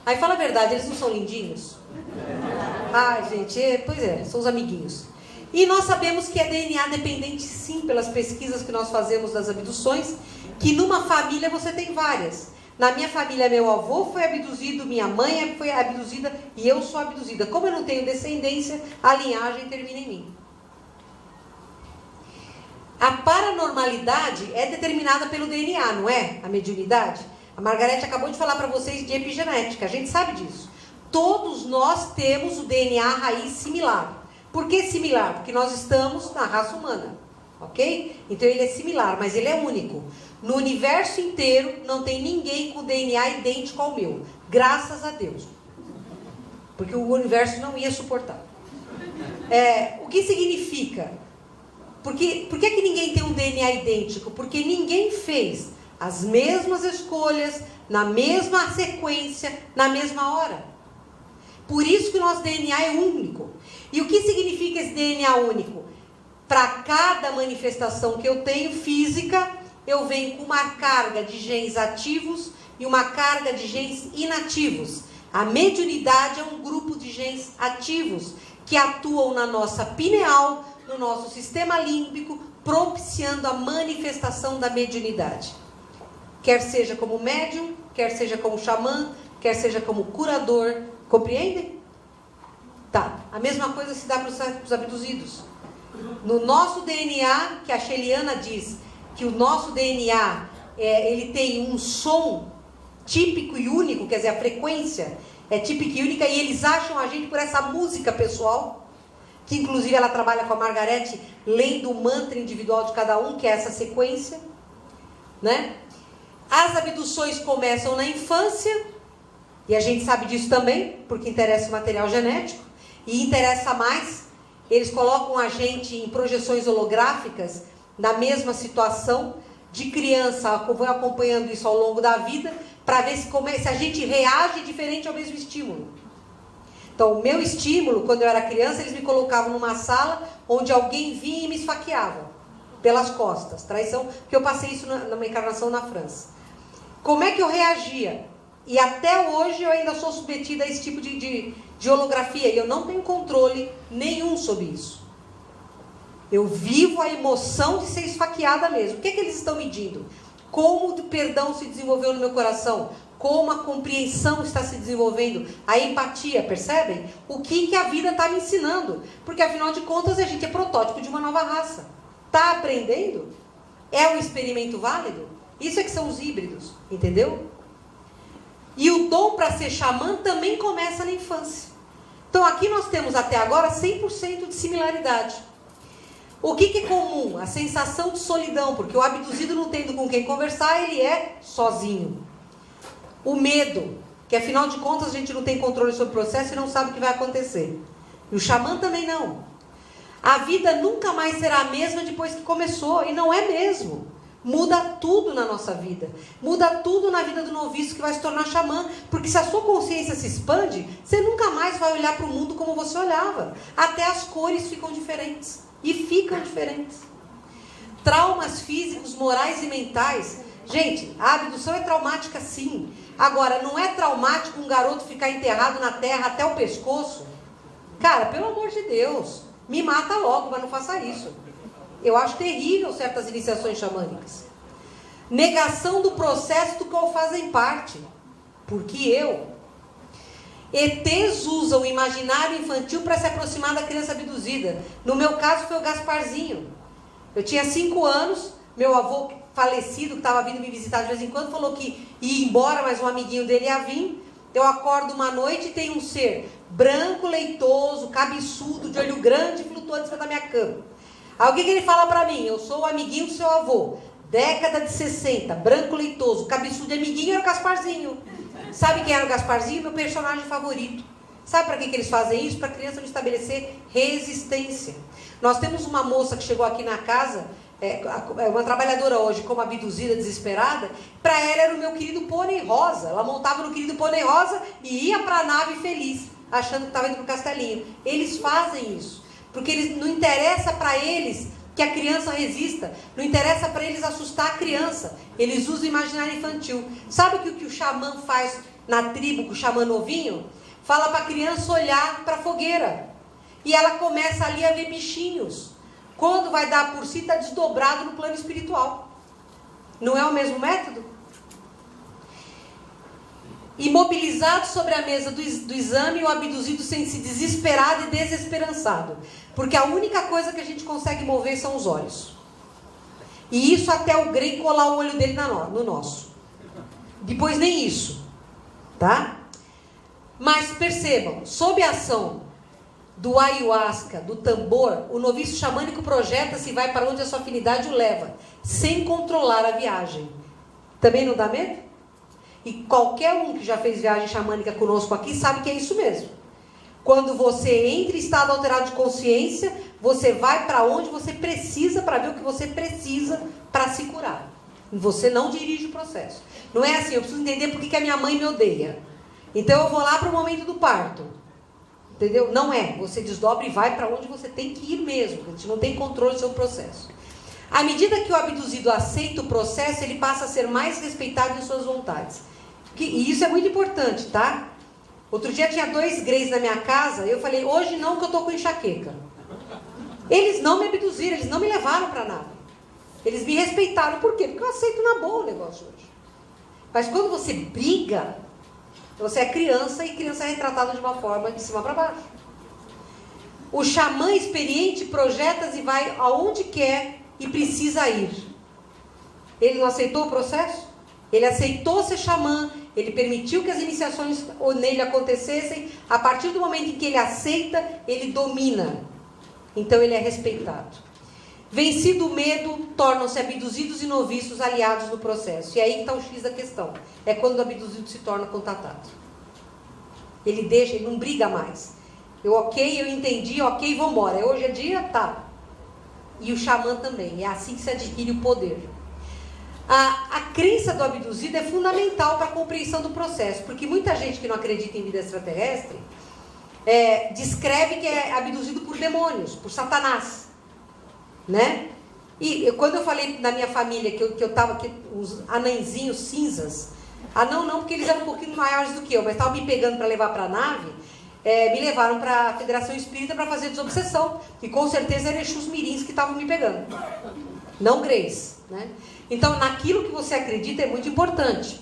S1: Aí fala a verdade, eles não são lindinhos? Gente, pois é, são os amiguinhos. E nós sabemos que é DNA dependente, sim, pelas pesquisas que nós fazemos das abduções, que numa família você tem várias. Na minha família, meu avô foi abduzido, minha mãe foi abduzida e eu sou abduzida. Como eu não tenho descendência, a linhagem termina em mim. A paranormalidade é determinada pelo DNA, não é? A mediunidade. A Margarete acabou de falar para vocês de epigenética, a gente sabe disso. Todos nós temos o DNA raiz similar. Por que similar? Porque nós estamos na raça humana, ok? Então ele é similar, mas ele é único. No universo inteiro não tem ninguém com DNA idêntico ao meu, graças a Deus. Porque o universo não ia suportar. O que significa? Por que que ninguém tem um DNA idêntico? Porque ninguém fez as mesmas escolhas, na mesma sequência, na mesma hora. Por isso que o nosso DNA é único. E o que significa esse DNA único? Para cada manifestação que eu tenho física, eu venho com uma carga de genes ativos e uma carga de genes inativos. A mediunidade é um grupo de genes ativos que atuam na nossa pineal, no nosso sistema límbico, propiciando a manifestação da mediunidade. Quer seja como médium, quer seja como xamã, quer seja como curador. Compreendem? Tá. A mesma coisa se dá para os abduzidos. No nosso DNA, que a Sheliana diz que o nosso DNA ele tem um som típico e único, quer dizer, a frequência é típica e única, e eles acham a gente por essa música pessoal, que inclusive ela trabalha com a Margarete, lendo o mantra individual de cada um, que é essa sequência, né? As abduções começam na infância, e a gente sabe disso também, porque interessa o material genético, e interessa mais, eles colocam a gente em projeções holográficas, na mesma situação, de criança, vão acompanhando isso ao longo da vida, para ver se a gente reage diferente ao mesmo estímulo. Então, o meu estímulo, quando eu era criança, eles me colocavam numa sala, onde alguém vinha e me esfaqueava, pelas costas, traição, porque eu passei isso numa encarnação na França. Como é que eu reagia? E até hoje eu ainda sou submetida a esse tipo de holografia. E eu não tenho controle nenhum sobre isso. Eu vivo a emoção de ser esfaqueada mesmo. O que eles estão medindo? Como o perdão se desenvolveu no meu coração? Como a compreensão está se desenvolvendo? A empatia, percebem? O que a vida está me ensinando? Porque afinal de contas a gente é protótipo de uma nova raça. Está aprendendo? É um experimento válido? Isso é que são os híbridos, entendeu? E o dom para ser xamã também começa na infância. Então aqui nós temos até agora 100% de similaridade. O que é comum? A sensação de solidão, porque o abduzido não tendo com quem conversar, ele é sozinho. O medo, que afinal de contas a gente não tem controle sobre o processo e não sabe o que vai acontecer. E o xamã também não. A vida nunca mais será a mesma depois que começou, e não é mesmo. Muda tudo na nossa vida. Muda tudo na vida do noviço que vai se tornar xamã. Porque se a sua consciência se expande, você nunca mais vai olhar para o mundo como você olhava. Até as cores ficam diferentes. E ficam diferentes. Traumas físicos, morais e mentais. Gente, a abdução é traumática sim. Agora, não é traumático um garoto ficar enterrado na terra até o pescoço? Cara, pelo amor de Deus. Me mata logo, mas não faça isso. Eu acho terrível certas iniciações xamânicas. Negação do processo do qual fazem parte. Porque ETs usam o imaginário infantil para se aproximar da criança abduzida. No meu caso foi o Gasparzinho. Eu tinha 5 anos, meu avô falecido, que estava vindo me visitar de vez em quando, falou que ia embora, mas um amiguinho dele ia vir. Eu acordo uma noite e tem um ser branco, leitoso, cabeçudo, de olho grande, flutuando em cima da minha cama. Aí o que ele fala para mim? Eu sou o amiguinho do seu avô, década de 60, branco, leitoso, cabeçudo de amiguinho, era o Gasparzinho. Sabe quem era o Gasparzinho? Meu personagem favorito. Sabe para que eles fazem isso? Para a criança não estabelecer resistência. Nós temos uma moça que chegou aqui na casa, uma trabalhadora hoje, como abduzida, desesperada. Para ela era o meu querido pônei rosa. Ela montava no querido pônei rosa e ia para a nave feliz, achando que estava indo para o castelinho. Eles fazem isso, porque não interessa para eles que a criança resista, não interessa para eles assustar a criança. Eles usam o imaginário infantil. Sabe o que o xamã faz na tribo, com o xamã novinho? Fala para a criança olhar para a fogueira. E ela começa ali a ver bichinhos. Quando vai dar por si, está desdobrado no plano espiritual. Não é o mesmo método? Imobilizado sobre a mesa do exame, o abduzido sente-se desesperado e desesperançado. Porque a única coisa que a gente consegue mover são os olhos. E isso até o Grey colar o olho dele no nosso. Depois nem isso. Tá? Mas percebam, sob a ação do ayahuasca, do tambor, o noviço xamânico projeta-se e vai para onde a sua afinidade o leva, sem controlar a viagem. Também não dá medo? E qualquer um que já fez viagem xamânica conosco aqui sabe que é isso mesmo. Quando você entra em estado alterado de consciência, você vai para onde você precisa, para ver o que você precisa para se curar. Você não dirige o processo. Não é assim, eu preciso entender por que a minha mãe me odeia. Então eu vou lá para o momento do parto. Entendeu? Não é. Você desdobra e vai para onde você tem que ir mesmo. A gente não tem controle sobre o processo. À medida que o abduzido aceita o processo, ele passa a ser mais respeitado em suas vontades. E isso é muito importante, tá? Outro dia tinha 2 greys na minha casa, eu falei, hoje não, que eu tô com enxaqueca. Eles não me abduziram, eles não me levaram para nada. Eles me respeitaram. Por quê? Porque eu aceito na boa o negócio hoje. Mas quando você briga, você é criança e criança é retratada de uma forma de cima para baixo. O xamã experiente projeta-se e vai aonde quer e precisa ir. Ele não aceitou o processo? Ele aceitou ser xamã, ele permitiu que as iniciações nele acontecessem. A partir do momento em que ele aceita, ele domina. Então ele é respeitado. Vencido o medo, tornam-se abduzidos e noviços aliados no processo. E aí está o X da questão. É quando o abduzido se torna contatado. Ele deixa, ele não briga mais. Eu entendi, vamos embora. Hoje é dia, tá. E o xamã também. É assim que se adquire o poder. A crença do abduzido é fundamental para a compreensão do processo. Porque muita gente que não acredita em vida extraterrestre descreve que é abduzido por demônios, por Satanás. Né? E quando eu falei na minha família que eu estava aqui, uns anãozinhos cinzas, anão não, porque eles eram um pouquinho maiores do que eu, mas estavam me pegando para levar para a nave, me levaram para a Federação Espírita para fazer desobsessão, e com certeza eram Exus mirins que estavam me pegando, não greys, né? Então naquilo que você acredita é muito importante.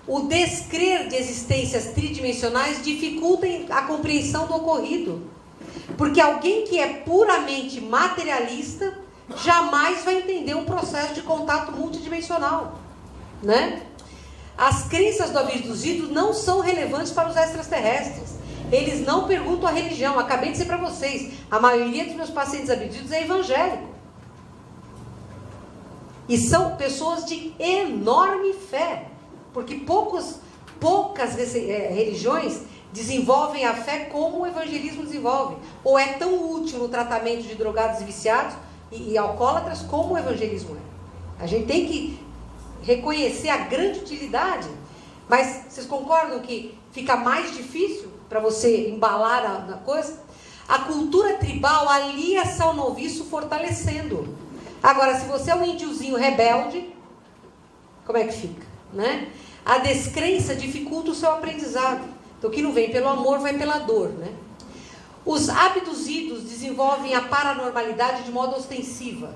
S1: O descrer de existências tridimensionais dificulta a compreensão do ocorrido. Porque alguém que é puramente materialista jamais vai entender um processo de contato multidimensional, né? As crenças do abduzido não são relevantes para os extraterrestres. Eles não perguntam a religião. Acabei de dizer para vocês, a maioria dos meus pacientes abduzidos é evangélico. E são pessoas de enorme fé. Porque poucas religiões desenvolvem a fé como o evangelismo desenvolve. Ou é tão útil no tratamento de drogados e viciados e alcoólatras como o evangelismo é. A gente tem que reconhecer a grande utilidade. Mas vocês concordam que fica mais difícil para você embalar na coisa? A cultura tribal alia-se ao noviço fortalecendo. Agora, se você é um índiozinho rebelde, como é que fica? Né? A descrença dificulta o seu aprendizado. Então, o que não vem pelo amor, vai pela dor. Né? Os abduzidos desenvolvem a paranormalidade de modo ostensiva.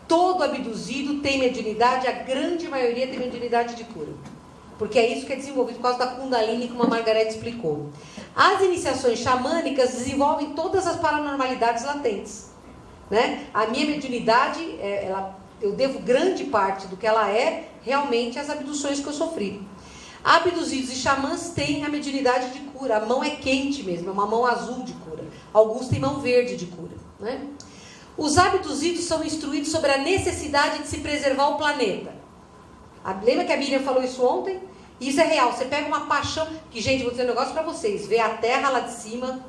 S1: Todo abduzido tem mediunidade, a grande maioria tem mediunidade de cura. Porque é isso que é desenvolvido por causa da Kundalini, como a Margarete explicou. As iniciações xamânicas desenvolvem todas as paranormalidades latentes. Né? A minha mediunidade, eu devo grande parte do que ela é realmente às abduções que eu sofri. Abduzidos e xamãs têm a mediunidade de cura. A mão é quente mesmo, é uma mão azul de cura. Alguns têm mão verde de cura. Né? Os abduzidos são instruídos sobre a necessidade de se preservar o planeta. Lembra que a Miriam falou isso ontem? Isso é real. Você pega uma paixão... Que, gente, vou dizer um negócio para vocês. Ver a Terra lá de cima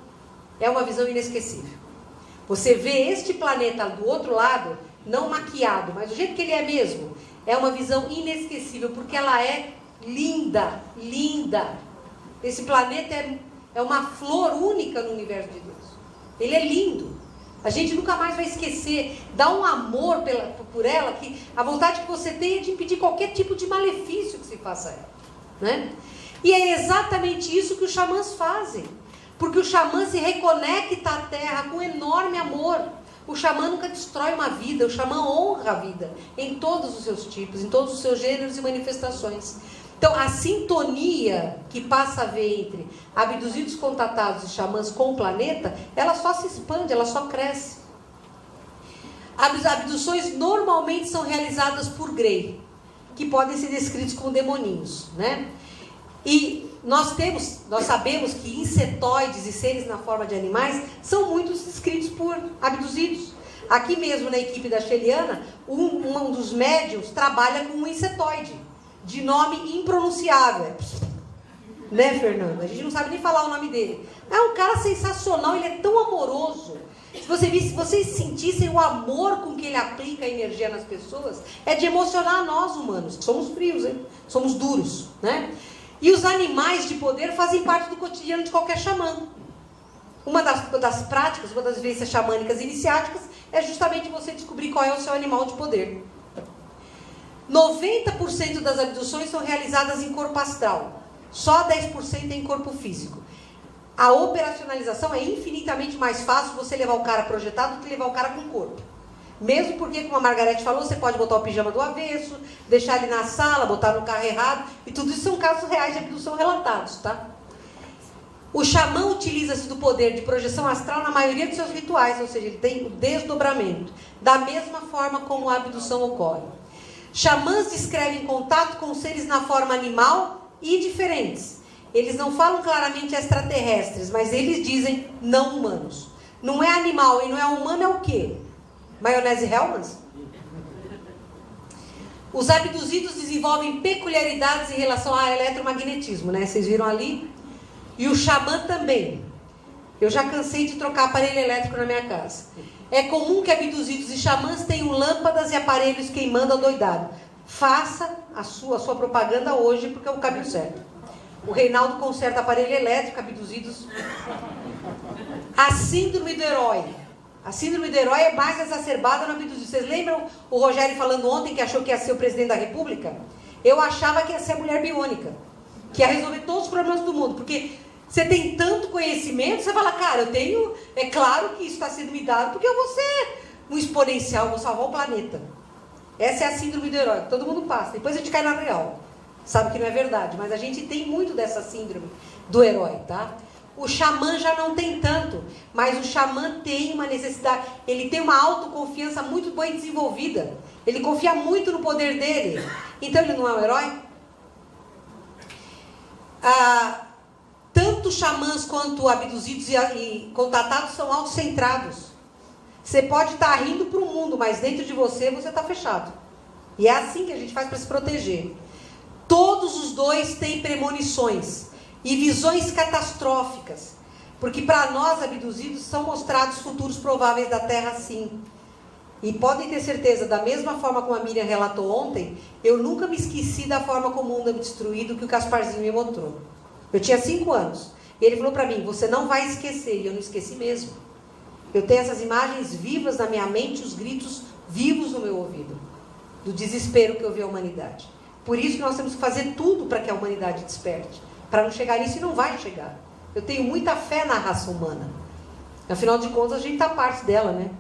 S1: é uma visão inesquecível. Você vê este planeta do outro lado, não maquiado, mas do jeito que ele é mesmo, é uma visão inesquecível, porque ela é linda, linda. Esse planeta é uma flor única no universo de Deus. Ele é lindo. A gente nunca mais vai esquecer. Dá um amor por ela, que a vontade que você tem é de impedir qualquer tipo de malefício que se faça a ela. Né? E é exatamente isso que os xamãs fazem. Porque o xamã se reconecta à terra com enorme amor. O xamã nunca destrói uma vida, o xamã honra a vida em todos os seus tipos, em todos os seus gêneros e manifestações. Então, a sintonia que passa a haver entre abduzidos, contatados e xamãs com o planeta, ela só se expande, ela só cresce. As abduções normalmente são realizadas por Grey, que podem ser descritos como demoninhos, né? E nós sabemos que insetoides e seres na forma de animais são muitos descritos por abduzidos. Aqui mesmo na equipe da Sheliana, um dos médiuns trabalha com um insetoide, de nome impronunciável. Né, Fernanda? A gente não sabe nem falar o nome dele. É um cara sensacional, ele é tão amoroso. Se vocês sentissem o amor com que ele aplica a energia nas pessoas, é de emocionar nós humanos, que somos frios, hein? Somos duros, né? E os animais de poder fazem parte do cotidiano de qualquer xamã. Uma das práticas, uma das vivências xamânicas iniciáticas, é justamente você descobrir qual é o seu animal de poder. 90% das abduções são realizadas em corpo astral. Só 10% em corpo físico. A operacionalização é infinitamente mais fácil você levar o cara projetado do que levar o cara com corpo. Mesmo porque, como a Margarete falou, você pode botar o pijama do avesso, deixar ele na sala, botar no carro errado, e tudo isso são casos reais de abdução relatados, tá? O xamã utiliza-se do poder de projeção astral na maioria dos seus rituais, ou seja, ele tem o desdobramento, da mesma forma como a abdução ocorre. Xamãs descrevem contato com seres na forma animal e diferentes. Eles não falam claramente extraterrestres, mas eles dizem não humanos. Não é animal e não é humano, é o quê? Maionese Hellmann's? Os abduzidos desenvolvem peculiaridades em relação ao eletromagnetismo, né? Vocês viram ali? E o xamã também. Eu já cansei de trocar aparelho elétrico na minha casa. É comum que abduzidos e xamãs tenham lâmpadas e aparelhos queimando adoidado. Faça a sua propaganda hoje, porque é o caminho certo. O Reinaldo conserta aparelho elétrico, abduzidos. A síndrome do herói. A síndrome do herói é mais exacerbada no abduzido. Vocês lembram o Rogério falando ontem que achou que ia ser o presidente da República? Eu achava que ia ser a mulher biônica, que ia resolver todos os problemas do mundo. Porque você tem tanto conhecimento, você fala, cara, eu tenho... É claro que isso está sendo me dado, porque eu vou ser um exponencial, vou salvar o planeta. Essa é a síndrome do herói, que todo mundo passa. Depois a gente cai na real. Sabe que não é verdade, mas a gente tem muito dessa síndrome do herói, tá? O xamã já não tem tanto, mas o xamã tem uma necessidade, ele tem uma autoconfiança muito boa e desenvolvida. Ele confia muito no poder dele. Então ele não é um herói? Tanto xamãs quanto abduzidos e contatados são autocentrados. Você pode estar rindo para o mundo, mas dentro de você está fechado. E é assim que a gente faz para se proteger. Todos os dois têm premonições e visões catastróficas, porque para nós abduzidos são mostrados futuros prováveis da Terra, sim. E podem ter certeza, da mesma forma como a Miriam relatou ontem, eu nunca me esqueci da forma como o mundo é destruído que o Gasparzinho me mostrou. Eu tinha 5 anos, e ele falou para mim, você não vai esquecer, e eu não esqueci mesmo. Eu tenho essas imagens vivas na minha mente, os gritos vivos no meu ouvido, do desespero que eu vi a humanidade. Por isso que nós temos que fazer tudo para que a humanidade desperte. Para não chegar nisso, e não vai chegar. Eu tenho muita fé na raça humana. Afinal de contas, a gente está parte dela, né?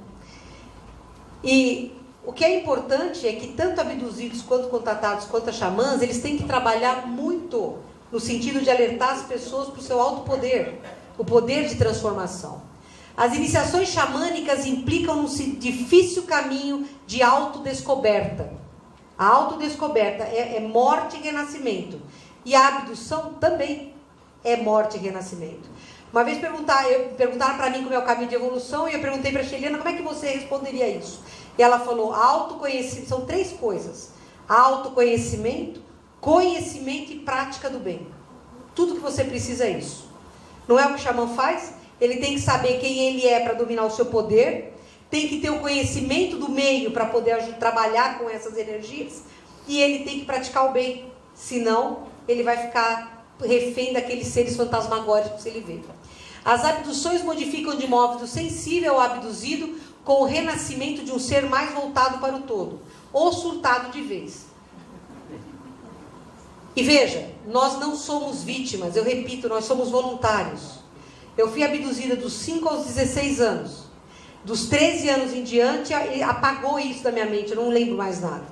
S1: E o que é importante é que tanto abduzidos quanto contatados quanto xamãs, eles têm que trabalhar muito no sentido de alertar as pessoas para o seu alto poder, o poder de transformação. As iniciações xamânicas implicam um difícil caminho de autodescoberta. A autodescoberta é morte e renascimento. E a abdução também é morte e renascimento. Uma vez perguntaram para mim como é o caminho de evolução, e eu perguntei para a Sheliana como é que você responderia isso. E ela falou, autoconhecimento, são 3 coisas. Autoconhecimento, conhecimento e prática do bem. Tudo que você precisa é isso. Não é o que o xamã faz? Ele tem que saber quem ele é para dominar o seu poder, tem que ter o conhecimento do meio para poder trabalhar com essas energias, e ele tem que praticar o bem, senão ele vai ficar refém daqueles seres fantasmagóricos que ele vê. As abduções modificam de modo sensível o abduzido com o renascimento de um ser mais voltado para o todo, ou surtado de vez. E veja, nós não somos vítimas, eu repito, nós somos voluntários. Eu fui abduzida dos 5 aos 16 anos. Dos 13 anos em diante, apagou isso da minha mente, eu não lembro mais nada.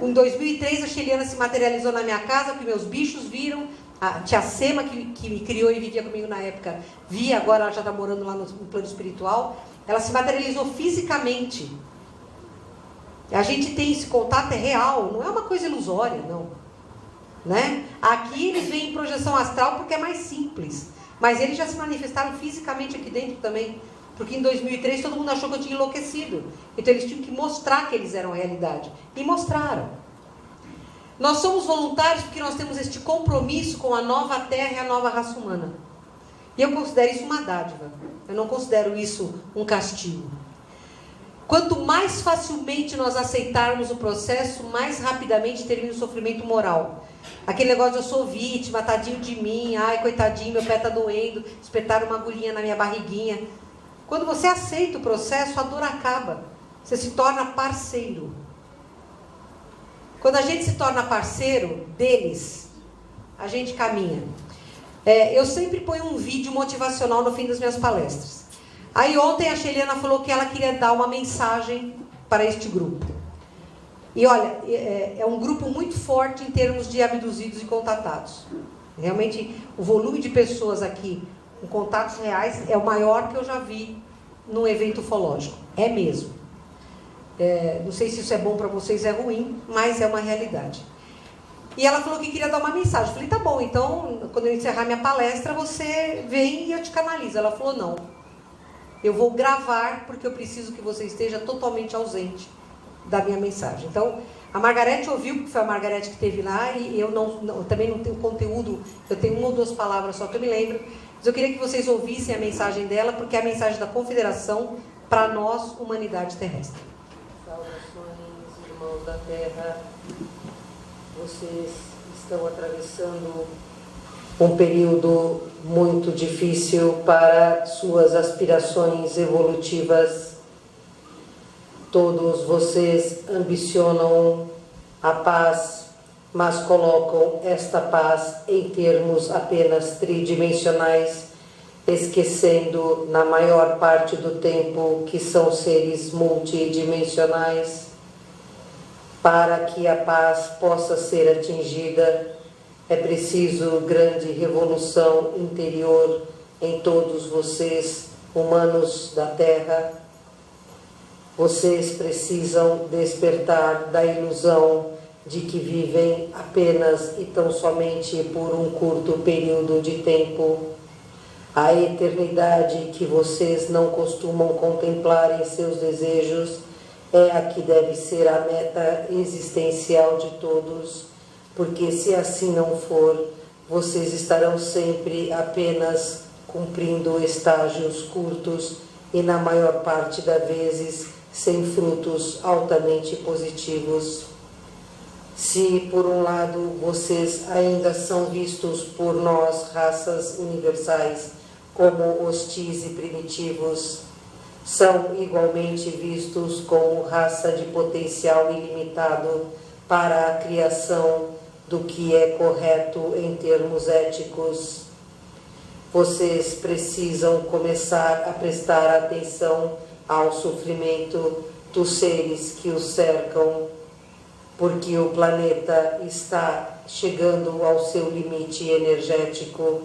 S1: Em 2003, a Sheliana se materializou na minha casa, porque meus bichos viram. A tia Sema, que me criou e vivia comigo na época, via, agora ela já está morando lá no plano espiritual. Ela se materializou fisicamente. A gente tem esse contato, é real, não é uma coisa ilusória, não. Né? Aqui eles veem projeção astral porque é mais simples. Mas eles já se manifestaram fisicamente aqui dentro também. Porque em 2003 todo mundo achou que eu tinha enlouquecido. Então eles tinham que mostrar que eles eram a realidade. E mostraram. Nós somos voluntários porque nós temos este compromisso com a nova Terra e a nova raça humana. E eu considero isso uma dádiva. Eu não considero isso um castigo. Quanto mais facilmente nós aceitarmos o processo, mais rapidamente termina o sofrimento moral. Aquele negócio de eu sou vítima, tadinho de mim, ai, coitadinho, meu pé está doendo, espetaram uma agulhinha na minha barriguinha. Quando você aceita o processo, a dor acaba. Você se torna parceiro. Quando a gente se torna parceiro deles, a gente caminha. Eu sempre ponho um vídeo motivacional no fim das minhas palestras. Aí ontem a Sheliana falou que ela queria dar uma mensagem para este grupo. E olha, é um grupo muito forte em termos de abduzidos e contatados. Realmente, o volume de pessoas aqui com contatos reais é o maior que eu já vi num evento ufológico. É mesmo. Não sei se isso é bom para vocês, é ruim, mas é uma realidade. E ela falou que queria dar uma mensagem. Eu falei, tá bom, então, quando eu encerrar minha palestra, você vem e eu te canalizo. Ela falou, não. Eu vou gravar, porque eu preciso que você esteja totalmente ausente da minha mensagem. Então, a Margarete ouviu, porque foi a Margarete que esteve lá, e eu também não tenho conteúdo, eu tenho 1 ou 2 palavras só que eu me lembro, mas eu queria que vocês ouvissem a mensagem dela, porque é a mensagem da Confederação para nós, humanidade terrestre. Saudações, irmãos da Terra. Vocês estão atravessando um período muito difícil para suas aspirações evolutivas. Todos vocês ambicionam a paz, mas colocam esta paz em termos apenas tridimensionais, esquecendo na maior parte do tempo que são seres multidimensionais. Para que a paz possa ser atingida, é preciso grande revolução interior em todos vocês, humanos da Terra. Vocês precisam despertar da ilusão de que vivem apenas e tão somente por um curto período de tempo. A eternidade que vocês não costumam contemplar em seus desejos é a que deve ser a meta existencial de todos, porque se assim não for, vocês estarão sempre apenas cumprindo estágios curtos e, na maior parte das vezes, sem frutos altamente positivos. Se, por um lado, vocês ainda são vistos por nós, raças universais, como hostis e primitivos, são igualmente vistos como raça de potencial ilimitado para a criação do que é correto em termos éticos.
S2: Vocês precisam começar a prestar atenção ao sofrimento dos seres que os cercam, porque o planeta está chegando ao seu limite energético.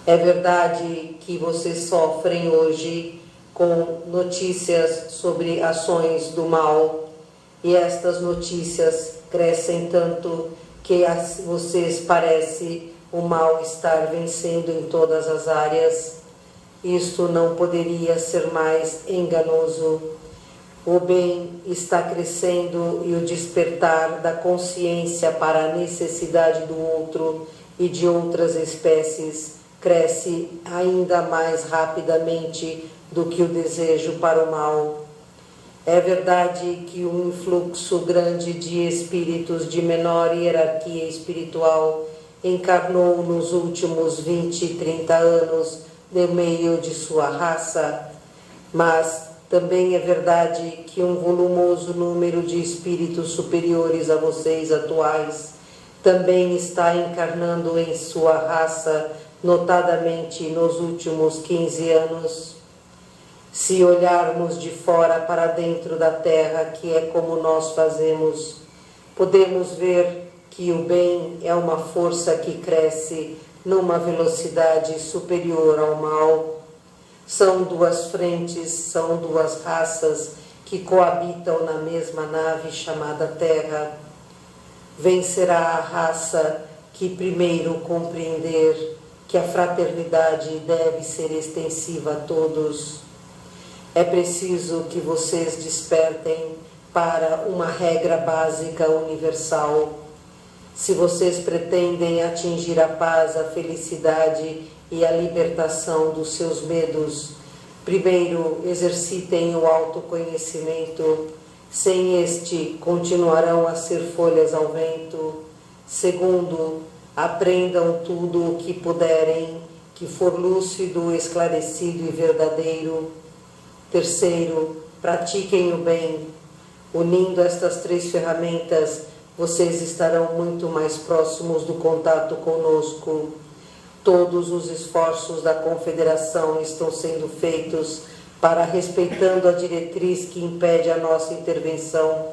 S2: É verdade que vocês sofrem hoje com notícias sobre ações do mal, e estas notícias crescem tanto que vocês parece o mal estar vencendo em todas as áreas. Isto não poderia ser mais enganoso. O bem está crescendo e o despertar da consciência para a necessidade do outro e de outras espécies cresce ainda mais rapidamente do que o desejo para o mal. É verdade que um influxo grande de espíritos de menor hierarquia espiritual encarnou nos últimos 20 e 30 anos no meio de sua raça, mas também é verdade que um volumoso número de espíritos superiores a vocês atuais também está encarnando em sua raça, notadamente nos últimos 15 anos. Se olharmos de fora para dentro da Terra, que é como nós fazemos, podemos ver que o bem é uma força que cresce numa velocidade superior ao mal. São duas frentes, são duas raças que coabitam na mesma nave chamada Terra. Vencerá a raça que primeiro compreender que a fraternidade deve ser extensiva a todos. É preciso que vocês despertem para uma regra básica universal. Se vocês pretendem atingir a paz, a felicidade e a libertação dos seus medos, primeiro exercitem o autoconhecimento. Sem este, continuarão a ser folhas ao vento. Segundo, aprendam tudo o que puderem, que for lúcido, esclarecido e verdadeiro. Terceiro, pratiquem o bem. Unindo estas três ferramentas, vocês estarão muito mais próximos do contato conosco. Todos os esforços da Confederação estão sendo feitos para, respeitando a diretriz que impede a nossa intervenção,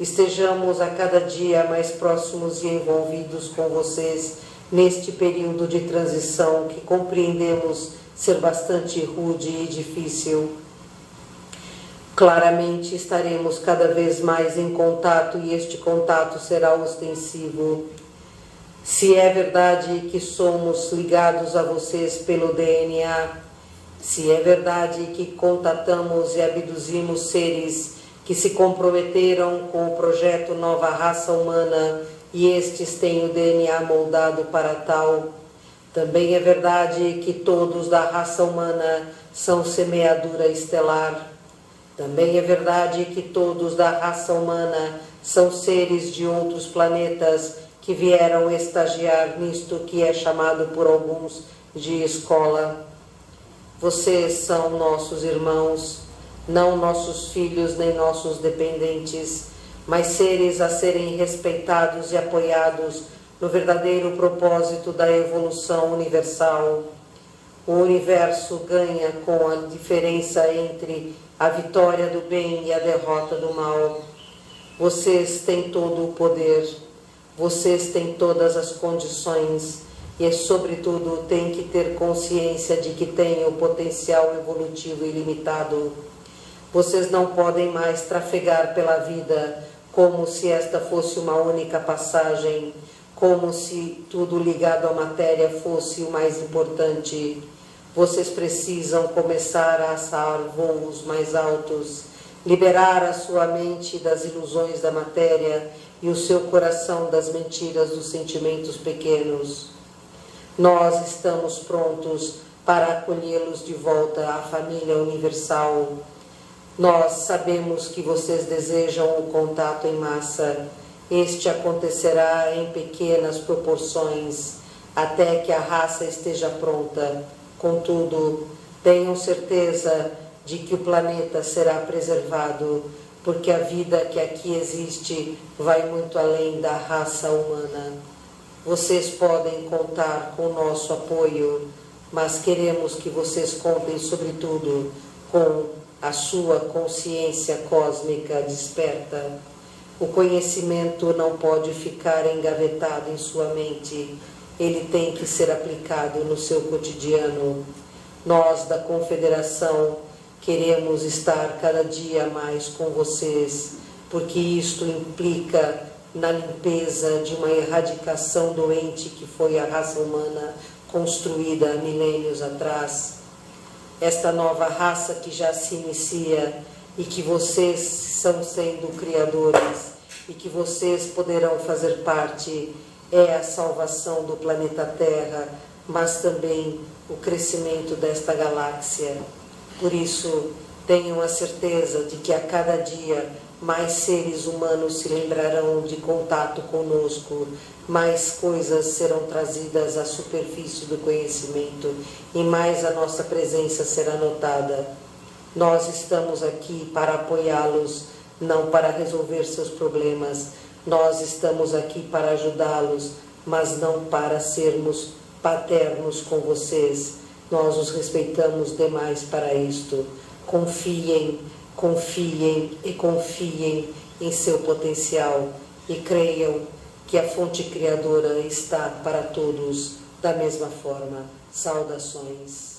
S2: estejamos a cada dia mais próximos e envolvidos com vocês neste período de transição que compreendemos ser bastante rude e difícil. Claramente estaremos cada vez mais em contato e este contato será ostensivo. Se é verdade que somos ligados a vocês pelo DNA, se é verdade que contatamos e abduzimos seres que se comprometeram com o projeto Nova Raça Humana e estes têm o DNA moldado para tal, também é verdade que todos da raça humana são semeadura estelar. Também é verdade que todos da raça humana são seres de outros planetas que vieram estagiar nisto que é chamado por alguns de escola. Vocês são nossos irmãos, não nossos filhos nem nossos dependentes, mas seres a serem respeitados e apoiados no verdadeiro propósito da evolução universal. O universo ganha com a diferença entre a vitória do bem e a derrota do mal. Vocês têm todo o poder, vocês têm todas as condições e, sobretudo, têm que ter consciência de que têm o potencial evolutivo ilimitado. Vocês não podem mais trafegar pela vida como se esta fosse uma única passagem, como se tudo ligado à matéria fosse o mais importante. Vocês precisam começar a alçar voos mais altos, liberar a sua mente das ilusões da matéria e o seu coração das mentiras dos sentimentos pequenos. Nós estamos prontos para acolhê-los de volta à família universal. Nós sabemos que vocês desejam o contato em massa. Este acontecerá em pequenas proporções, até que a raça esteja pronta. Contudo, tenham certeza de que o planeta será preservado, porque a vida que aqui existe vai muito além da raça humana. Vocês podem contar com o nosso apoio, mas queremos que vocês contem, sobretudo, com a sua consciência cósmica desperta. O conhecimento não pode ficar engavetado em sua mente, ele tem que ser aplicado no seu cotidiano. Nós, da Confederação, queremos estar cada dia mais com vocês, porque isto implica na limpeza de uma erradicação doente que foi a raça humana construída há milênios atrás. Esta nova raça que já se inicia e que vocês estão sendo criadores e que vocês poderão fazer parte é a salvação do planeta Terra, mas também o crescimento desta galáxia. Por isso, tenham a certeza de que a cada dia mais seres humanos se lembrarão de contato conosco, mais coisas serão trazidas à superfície do conhecimento e mais a nossa presença será notada. Nós estamos aqui para apoiá-los, não para resolver seus problemas. Nós estamos aqui para ajudá-los, mas não para sermos paternos com vocês. Nós os respeitamos demais para isto. Confiem, confiem e confiem em seu potencial e creiam que a fonte criadora está para todos da mesma forma. Saudações.